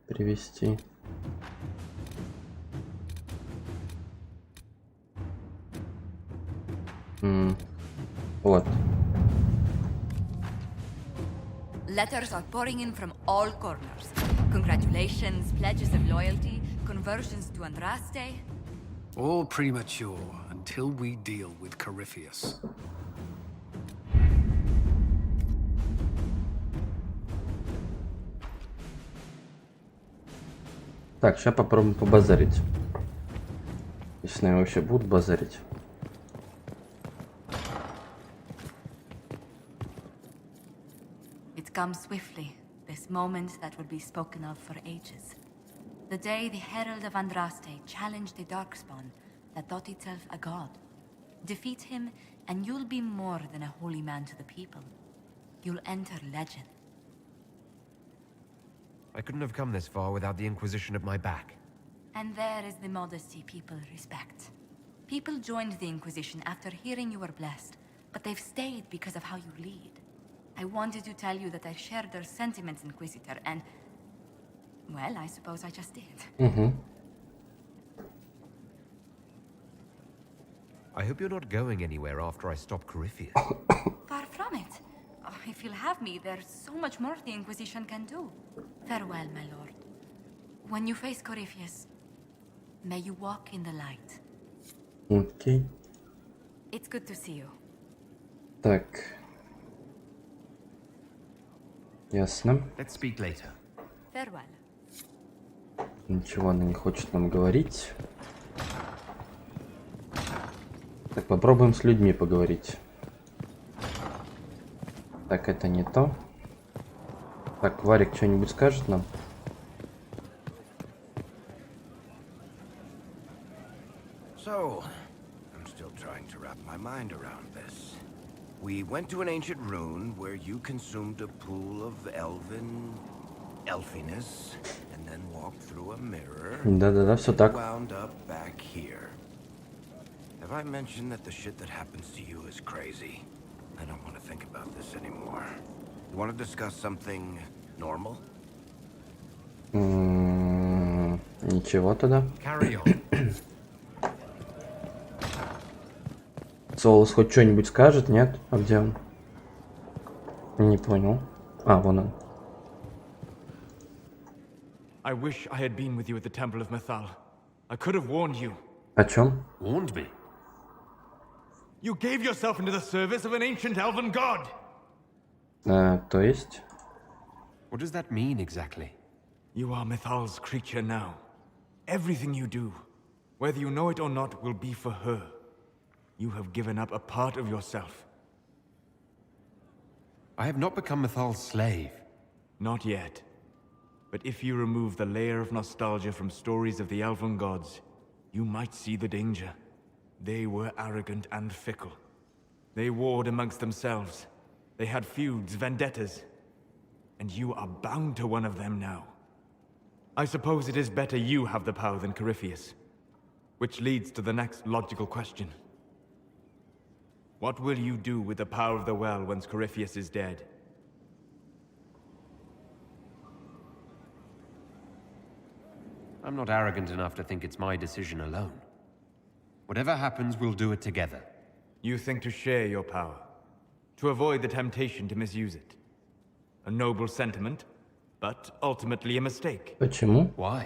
привести? Вот. Letters are pouring in from all corners. Congratulations, pledges of loyalty, conversions to Andraste. All premature until we deal with Corypheus. Так, сейчас попробуем побазарить. Если они вообще будут базарить. It comes swiftly, this moment that will be spoken of for ages. The day the Herald of Andraste challenged the Darkspawn that thought itself a god. Defeat him, and you'll be more than a holy man to the people. You'll enter legend. I couldn't have come this far without the Inquisition at my back. And there is the modesty people respect. People joined the Inquisition after hearing you were blessed, but they've stayed because of how you lead. I wanted to tell you that I shared their sentiments, Inquisitor, and... well, I suppose I just did. I hope you're not going anywhere after I stop Corypheus. Far from it. Oh, if you'll have me, there's so much more the Inquisition can do. Farewell, my lord. When you face Corypheus, may you walk in the light. Окей. It's good to see you. Так. Ясно. Let's speak later. Farewell. Ничего она не хочет нам говорить. Так, попробуем с людьми поговорить. Так, это не то. Так, Варик что-нибудь скажет нам? So, I'm still trying to wrap my mind around this. We went to an ancient rune where you consumed a pool of elfiness, and then walked through a mirror. Да-да-да, все так. Wound up back here. Have I mentioned that the shit that happens to you is crazy? I don't want to think about this anymore. You want to discuss something normal? Ничего тогда. Carry on. Солос хоть что-нибудь скажет, нет? А где он? Не понял. А, вон он. I wish I had been with you at the Temple of Mythal. I could have warned you. О чем? Warned me? You gave yourself into the service of an ancient elven god! То есть? What does that mean exactly? You are Mythal's creature now. Everything you do, whether you know it or not, will be for her. You have given up a part of yourself. I have not become Mythal's slave. Not yet. But if you remove the layer of nostalgia from stories of the elven gods, you might see the danger. They were arrogant and fickle. They warred amongst themselves. They had feuds, vendettas. And you are bound to one of them now. I suppose it is better you have the power than Corypheus. Which leads to the next logical question. What will you do with the power of the well once Corypheus is dead? I'm not arrogant enough to think it's my decision alone. Whatever happens, we'll do it together. You think to share your power, to avoid the temptation to misuse it. A noble sentiment, but ultimately a mistake. Почему? Why?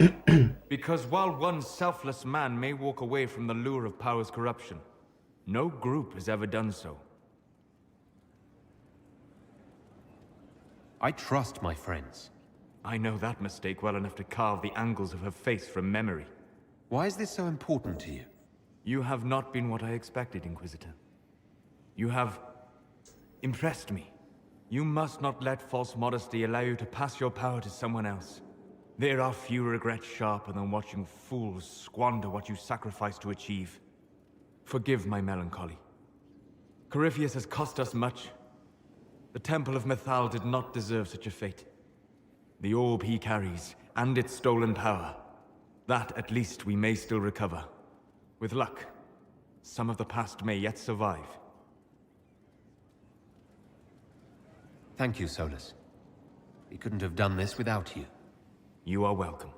Because while one selfless man may walk away from the lure of power's corruption, no group has ever done so. I trust my friends. I know that mistake well enough to carve the angles of her face from memory. Why is this so important to you? You have not been what I expected, Inquisitor. You have impressed me. You must not let false modesty allow you to pass your power to someone else. There are few regrets sharper than watching fools squander what you sacrifice to achieve. Forgive my melancholy. Corypheus has cost us much. The Temple of Mythal did not deserve such a fate. The orb he carries, and its stolen power, that at least we may still recover. With luck, some of the past may yet survive. Thank you, Solus. We couldn't have done this without you. You are welcome.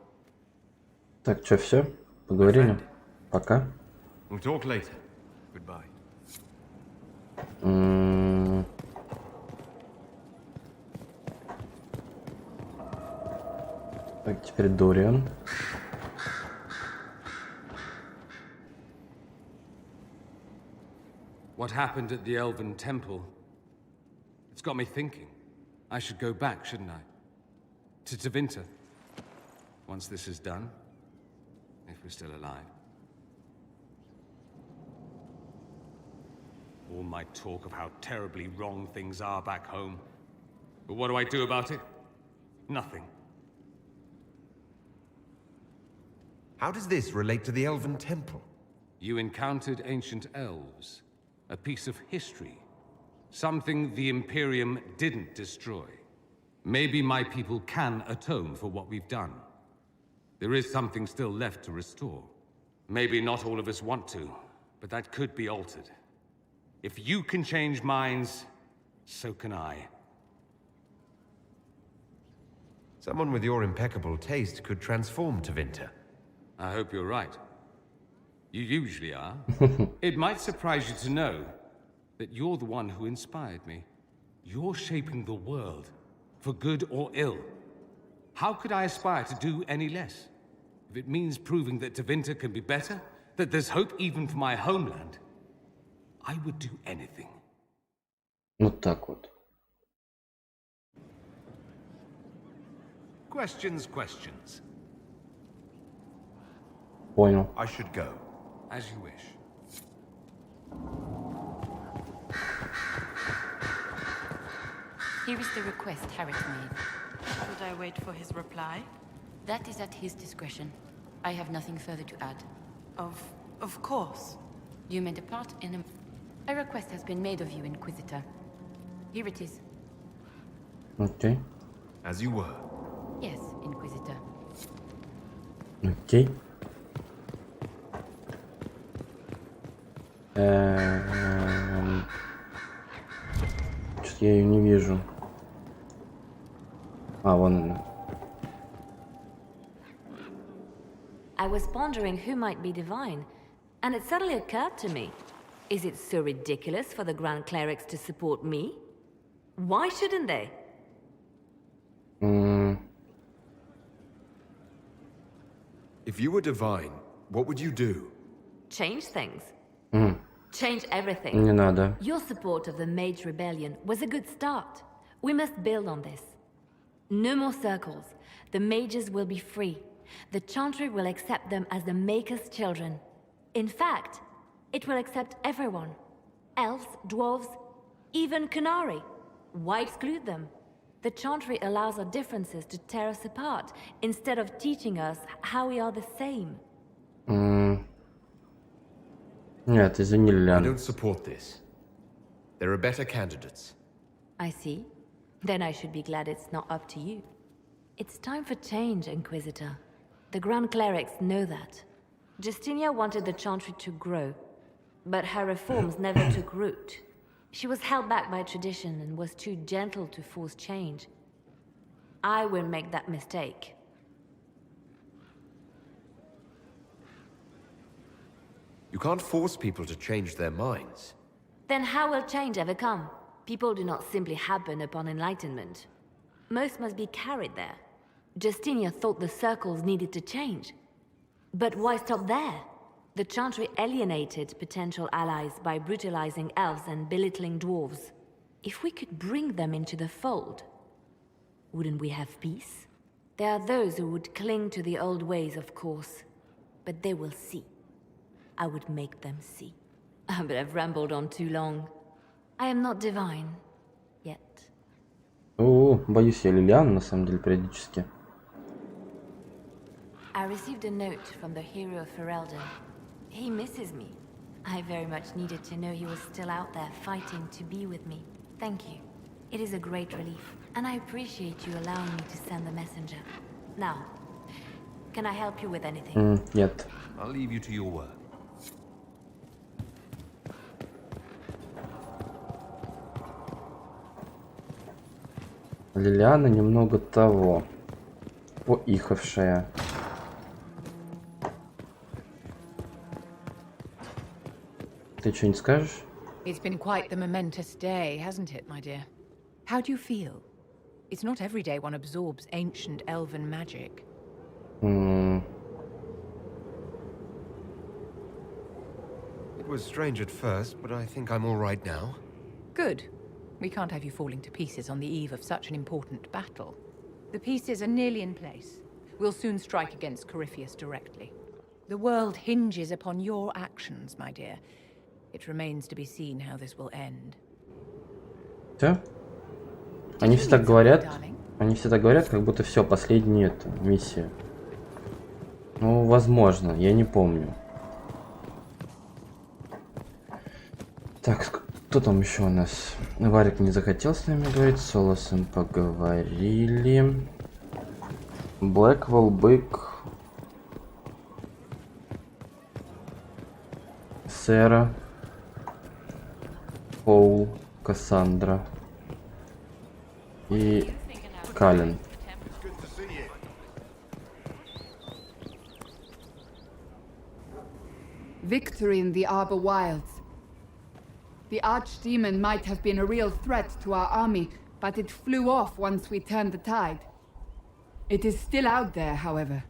Так, что, все? Поговорили? Пока. We'll talk later. Goodbye. Так, теперь Дориан. What happened at the Elven Temple? It's got me thinking. I should go back, shouldn't I? To Tevinter. Once this is done. If we're still alive. All my talk of how terribly wrong things are back home. But what do I do about it? Nothing. How does this relate to the Elven Temple? You encountered ancient elves. A piece of history. Something the Imperium didn't destroy. Maybe my people can atone for what we've done. There is something still left to restore. Maybe not all of us want to, but that could be altered. If you can change minds, so can I. Someone with your impeccable taste could transform Tevinter. I hope you're right. You usually are. It might surprise you to know that you're the one who inspired me. You're shaping the world, for good or ill. How could I aspire to do any less? If it means proving that Tevinter can be better, that there's hope even for my homeland, I would do anything. Вот так вот. Questions. Понял. I should go. As you wish. Here is the request Harriet made. Should I wait for his reply? That is at his discretion. I have nothing further to add. Of course. You may depart in a request has been made of you, Inquisitor. Here it is. Окей. As you were. Yes, Inquisitor. Окей. Что-то я ее не вижу. А, вон она. I was pondering who might be divine, and it suddenly occurred to me. Is it so ridiculous for the Grand Clerics to support me? Why shouldn't they? If you were divine, what would you do? Change things. Change everything. Не надо. Your support of the Mage Rebellion was a good start. We must build on this. No more circles. The mages will be free. The Chantry will accept them as the Maker's children. In fact, it will accept everyone. Elves, dwarves, even Canary. Why exclude them? The Chantry allows our differences to tear us apart, instead of teaching us how we are the same. Нет, извини, I Лиан. don't support this. There are better candidates. I see. Then I should be glad it's not up to you. It's time for change, Inquisitor. The Grand Clerics know that. Justinia wanted the Chantry to grow, but her reforms never took root. She was held back by tradition and was too gentle to force change. I won't make that mistake. You can't force people to change their minds. Then how will change ever come? People do not simply happen upon enlightenment. Most must be carried there. Justinia thought the circles needed to change. But why stop there? The Chantry alienated potential allies by brutalizing elves and belittling dwarves. If we could bring them into the fold, wouldn't we have peace? There are those who would cling to the old ways, of course. But they will see. I would make them see. But I've rambled on too long. I am not divine. Yet. О, боюсь я Лилиану, на самом деле, периодически. I received a note from the hero of Ferelden. He misses me. I very much needed to know he was still out there fighting to be with me. Thank you. It is a great relief, and I appreciate you allowing me to send the messenger. Now, can I help you with anything? Нет. I'll leave you to your work. Лилиана немного того. Поихавшая. Ты что-нибудь скажешь? It's been quite the momentous day, hasn't it, my dear? How do you feel? It's not every day one absorbs ancient elven magic. It was strange at first, but I think I'm all right now. Good. We can't have you falling to pieces on the eve of such an important battle. The pieces are nearly in place. We'll soon strike against Corypheus directly. The world hinges upon your actions, my dear. It remains to be seen how this will end. Все? Они все так говорят, как будто все, последняя миссия. Ну, возможно, я не помню. Так, кто там еще у нас? Варик не захотел с нами говорить, с Солосом поговорили. Блэквелл, Бык. Сера. Поул, Кассандра. И Кален. Victory in the Arbor Wilds. The Archdemon might have been a real threat to our army, but it flew off once we turned the tide. It is still out there, however.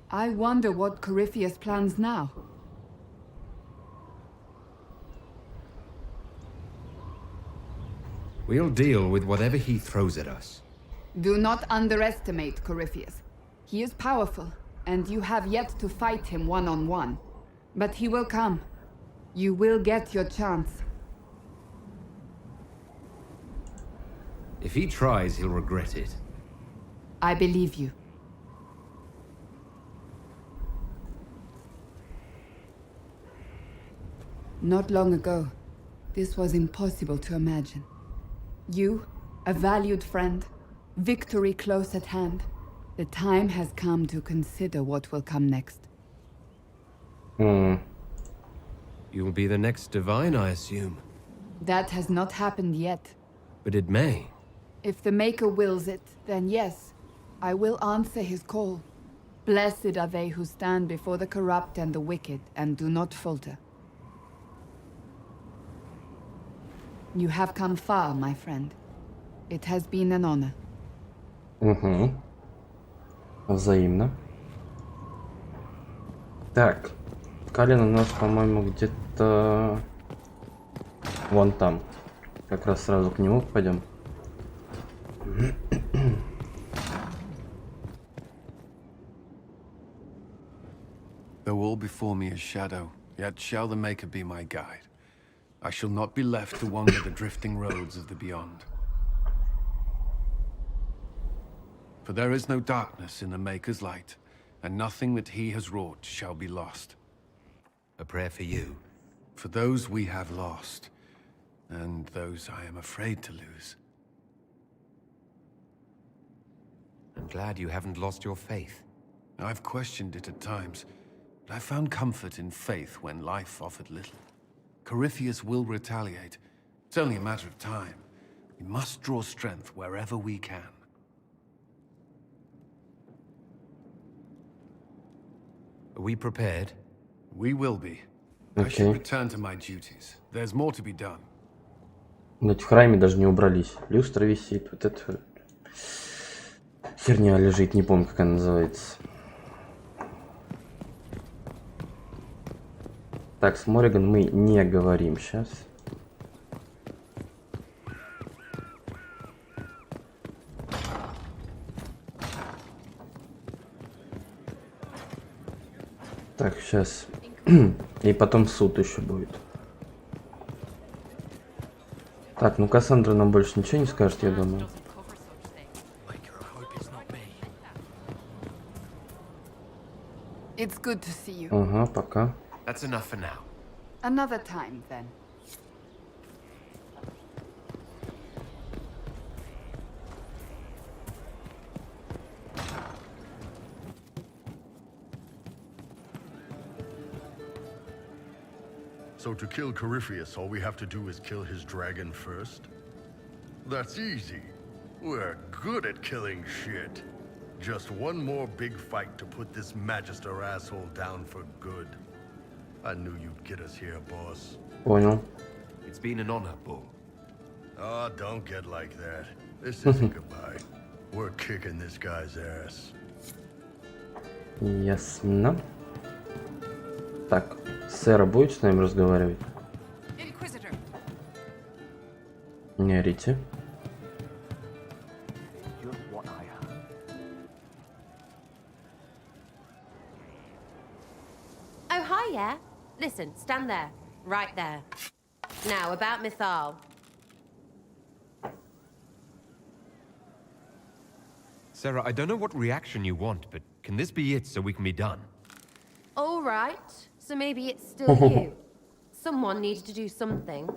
I wonder what Corypheus plans now. We'll deal with whatever he throws at us. Do not underestimate Corypheus. He is powerful, and you have yet to fight him one-on-one. But he will come. You will get your chance. If he tries, he'll regret it. I believe you. Not long ago, this was impossible to imagine. You, a valued friend, victory close at hand. The time has come to consider what will come next. You'll be the next divine, I assume. That has not happened yet. But it may. If the Maker wills it, then yes, I will answer his call. Blessed are they who stand before the corrupt and the wicked and do not falter. You have come far, my friend. It has been an honor. Взаимно. Так. Калин у нас, по-моему, где-то вон там. Как раз сразу к нему пойдем. Though all before me is shadow, yet shall the Maker be my guide. I shall not be left to wander the drifting roads of the beyond. For there is no darkness in the Maker's light, and nothing that he has wrought shall be lost. A prayer for you. For those we have lost, and those I am afraid to lose. I'm glad you haven't lost your faith. I've questioned it at times, but I found comfort in faith when life offered little. Corypheus will retaliate. It's only a matter of time. We must draw strength wherever we can. Are we prepared? We will be. I should Окей. return to my duties. There's more to be done. Блять, в храме даже не убрались. Люстра висит. Вот это вот. Херня лежит, не помню, как она называется. Так, с Морриган мы не говорим сейчас. Так, сейчас. И потом суд еще будет. Так, ну Кассандра нам больше ничего не скажет, я думаю. It's good to see you. Ага, пока. That's enough for now. Another time, then. So to kill Corypheus, all we have to do is kill his dragon first? That's easy. We're good at killing shit. Just one more big fight to put this Magister asshole down for good. I knew you'd get us here, boss. Понял. It's been an honor, Bull. Oh, don't get like that. This isn't goodbye. We're kicking this guy's ass. Ясно. Так, сэра будет с нами разговаривать? Inquisitor. Не орите. Oh, hi, yeah? Listen, stand there. Right there. Now, about Mythal. Sarah, I don't know what reaction you want, but can this be it so we can be done? All right. So maybe it's still you. Someone needed to do something.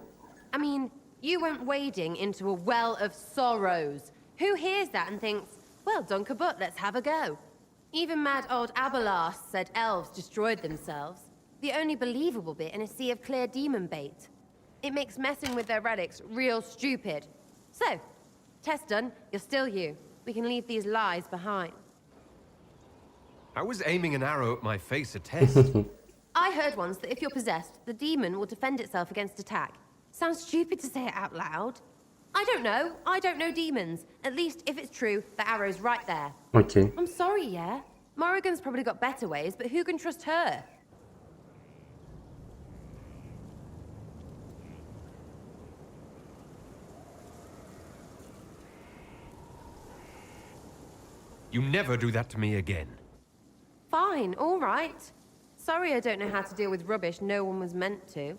I mean, you went wading into a well of sorrows. Who hears that and thinks, well, Dunkerbutt, let's have a go? Even mad old Abelas said elves destroyed themselves. The only believable bit in a sea of clear demon bait. It makes messing with their relics real stupid. So, test done, you're still you. We can leave these lies behind. How was aiming an arrow at my face a test? I heard once that if you're possessed, the demon will defend itself against attack. Sounds stupid to say it out loud. I don't know. I don't know demons. At least, if it's true, the arrow's right there. Okay. I'm sorry, yeah? Morrigan's probably got better ways, but who can trust her? You never do that to me again. Fine, all right. Sorry I don't know how to deal with rubbish no one was meant to.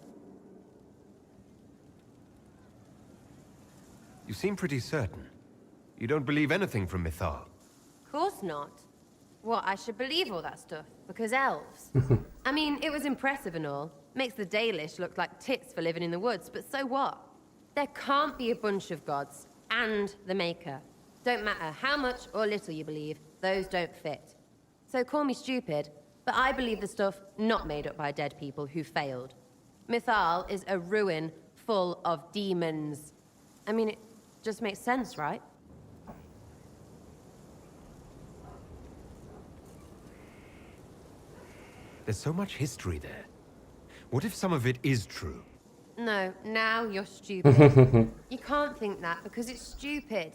You seem pretty certain. You don't believe anything from Mythal. Course not. What, I should believe all that stuff? Because elves? I mean, it was impressive and all. Makes the Dalish look like tits for living in the woods, but so what? There can't be a bunch of gods, and the Maker. Don't matter how much or little you believe, those don't fit. So call me stupid, but I believe the stuff not made up by dead people who failed. Mythal is a ruin full of demons. I mean, it just makes sense, right? There's so much history there. What if some of it is true? No, now you're stupid. You can't think that because it's stupid.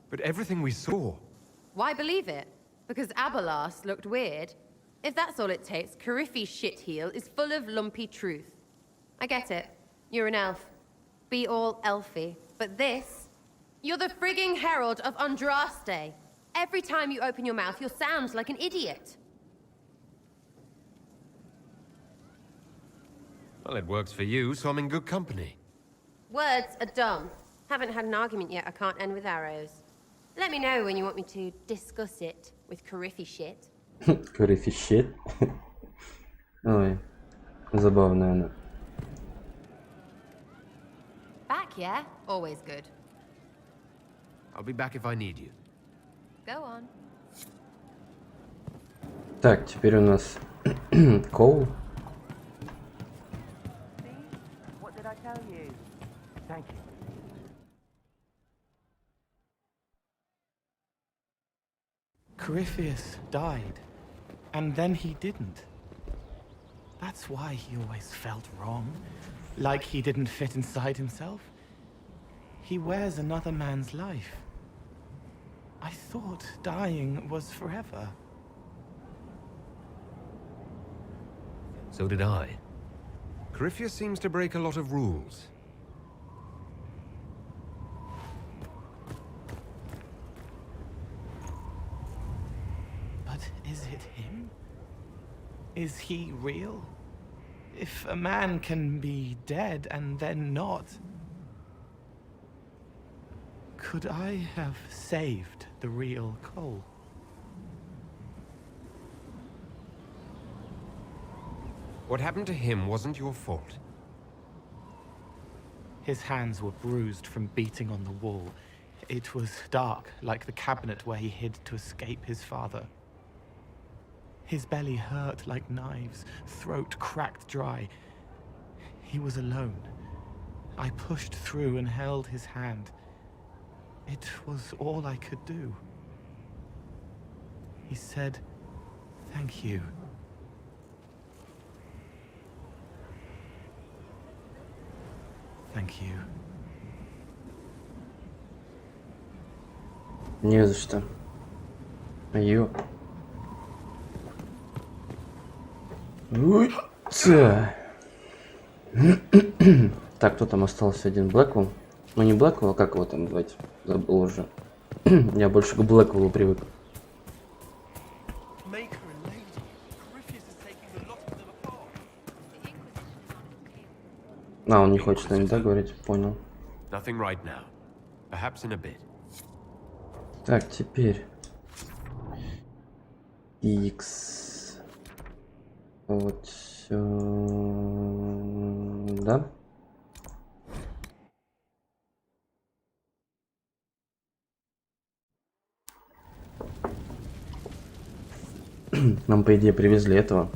But everything we saw... Why believe it? Because Abelas looked weird? If that's all it takes, Coryphe's shitheel is full of lumpy truth. I get it. You're an elf. Be all elfy. But this? You're the frigging herald of Andraste. Every time you open your mouth, you'll sound like an idiot. Well, it works for you, so I'm in good company. Words are dumb. Haven't had an argument yet I can't end with arrows. Let me know when you want me to discuss it with Coryphe shit. Coryphe shit? Ой, забавная она. Back, yeah? Always good. I'll be back if I need you. Go on. Так, теперь у нас Коул. What did I tell you? Thank you. Corypheus died, and then he didn't. That's why he always felt wrong. Like he didn't fit inside himself. He wears another man's life. I thought dying was forever. So did I. Corypheus seems to break a lot of rules. But is it him? Is he real? If a man can be dead and then not, could I have saved the real Cole? What happened to him wasn't your fault. His hands were bruised from beating on the wall. It was dark, like the cabinet where he hid to escape his father. His belly hurt like knives, throat cracked dry. He was alone. I pushed through and held his hand. It was all I could do. He said, "Thank you." Thank you. Не за что. Ё. Так, кто там остался? Один Блэквелл. Ну не Блэквелл, а как его там звать? Забыл уже. Я больше к Блэквеллу привык. А, он не хочет с нами, да, говорить? Понял. Nothing right now. Perhaps in a bit. Так, теперь. X. Вот все. Да? Нам, по идее, привезли этого.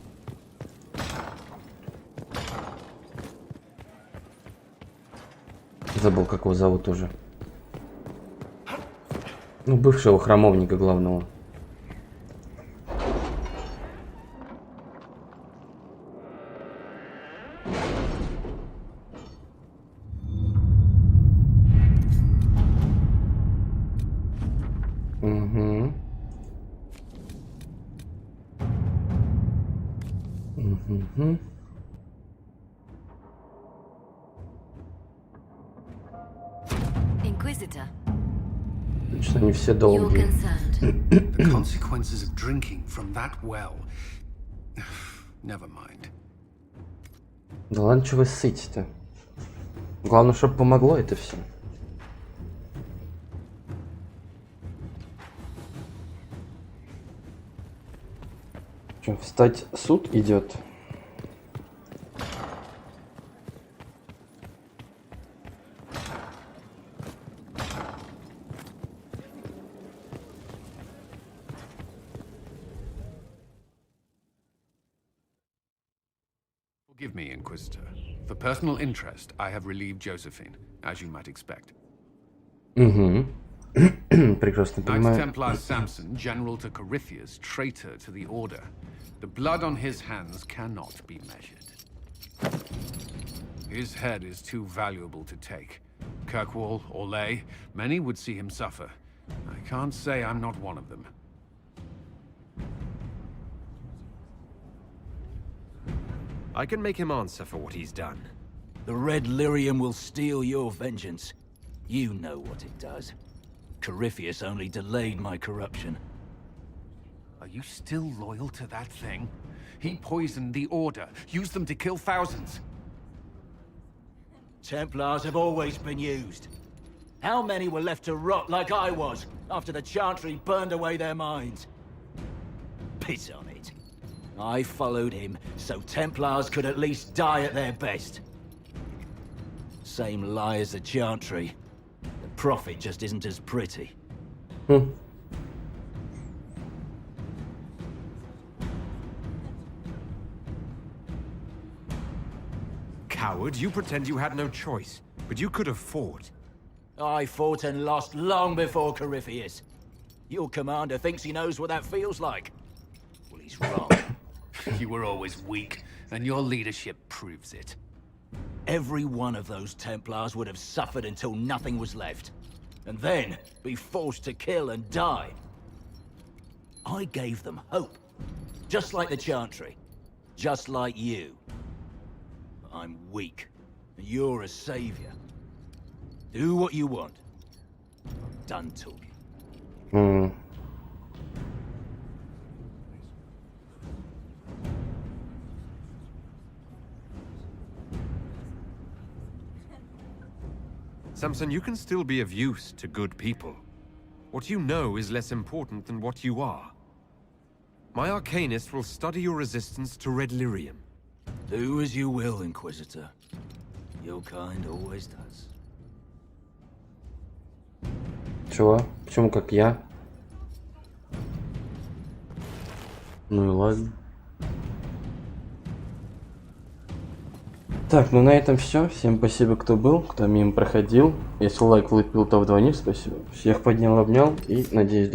Забыл, как его зовут уже. Ну, бывшего храмовника главного. Угу. Угу. Inquisitor. Точно не все долгие. The consequences of drinking from that well. Never mind. Да ладно, что вы ссыте-то? Главное, чтобы помогло это все. Что, встать суд идет? Forgive me, Inquisitor. For personal interest, I have relieved Josephine, as you might expect. Угу. Прекрасно Knight понимаю. Templar Samson, general to Corypheus, traitor to the Order. The blood on his hands cannot be measured. His head is too valuable to take. Kirkwall, Orlais, many would see him suffer. I can't say I'm not one of them. I can make him answer for what he's done. The Red Lyrium will steal your vengeance. You know what it does. Corypheus only delayed my corruption. Are you still loyal to that thing? He poisoned the Order, used them to kill thousands. Templars have always been used. How many were left to rot like I was, after the Chantry burned away their minds? Piss on it. I followed him, so Templars could at least die at their best. Same lie as the Chantry. The Prophet just isn't as pretty. Coward, you pretend you had no choice, but you could have fought. I fought and lost long before Corypheus. Your commander thinks he knows what that feels like. Well, he's wrong. You were always weak, And your leadership proves it. Every one of those Templars would have suffered until nothing was left. And then be forced to kill and die. I gave them hope. Just like the Chantry. Just like you. But I'm weak. And you're a savior. Do what you want. I'm done talking. Samson, you can still be of use to good people. What you know is less important than what you are. My Arcanist will study your resistance to Red Lyrium. Do as you will, Inquisitor. Your kind always does. Чего? Почему как я? Ну и ладно. Так, ну на этом все. Всем спасибо, кто был, кто мимо проходил. Если лайк влупил, то вдвойне спасибо. Всех поднял, обнял и надеюсь, до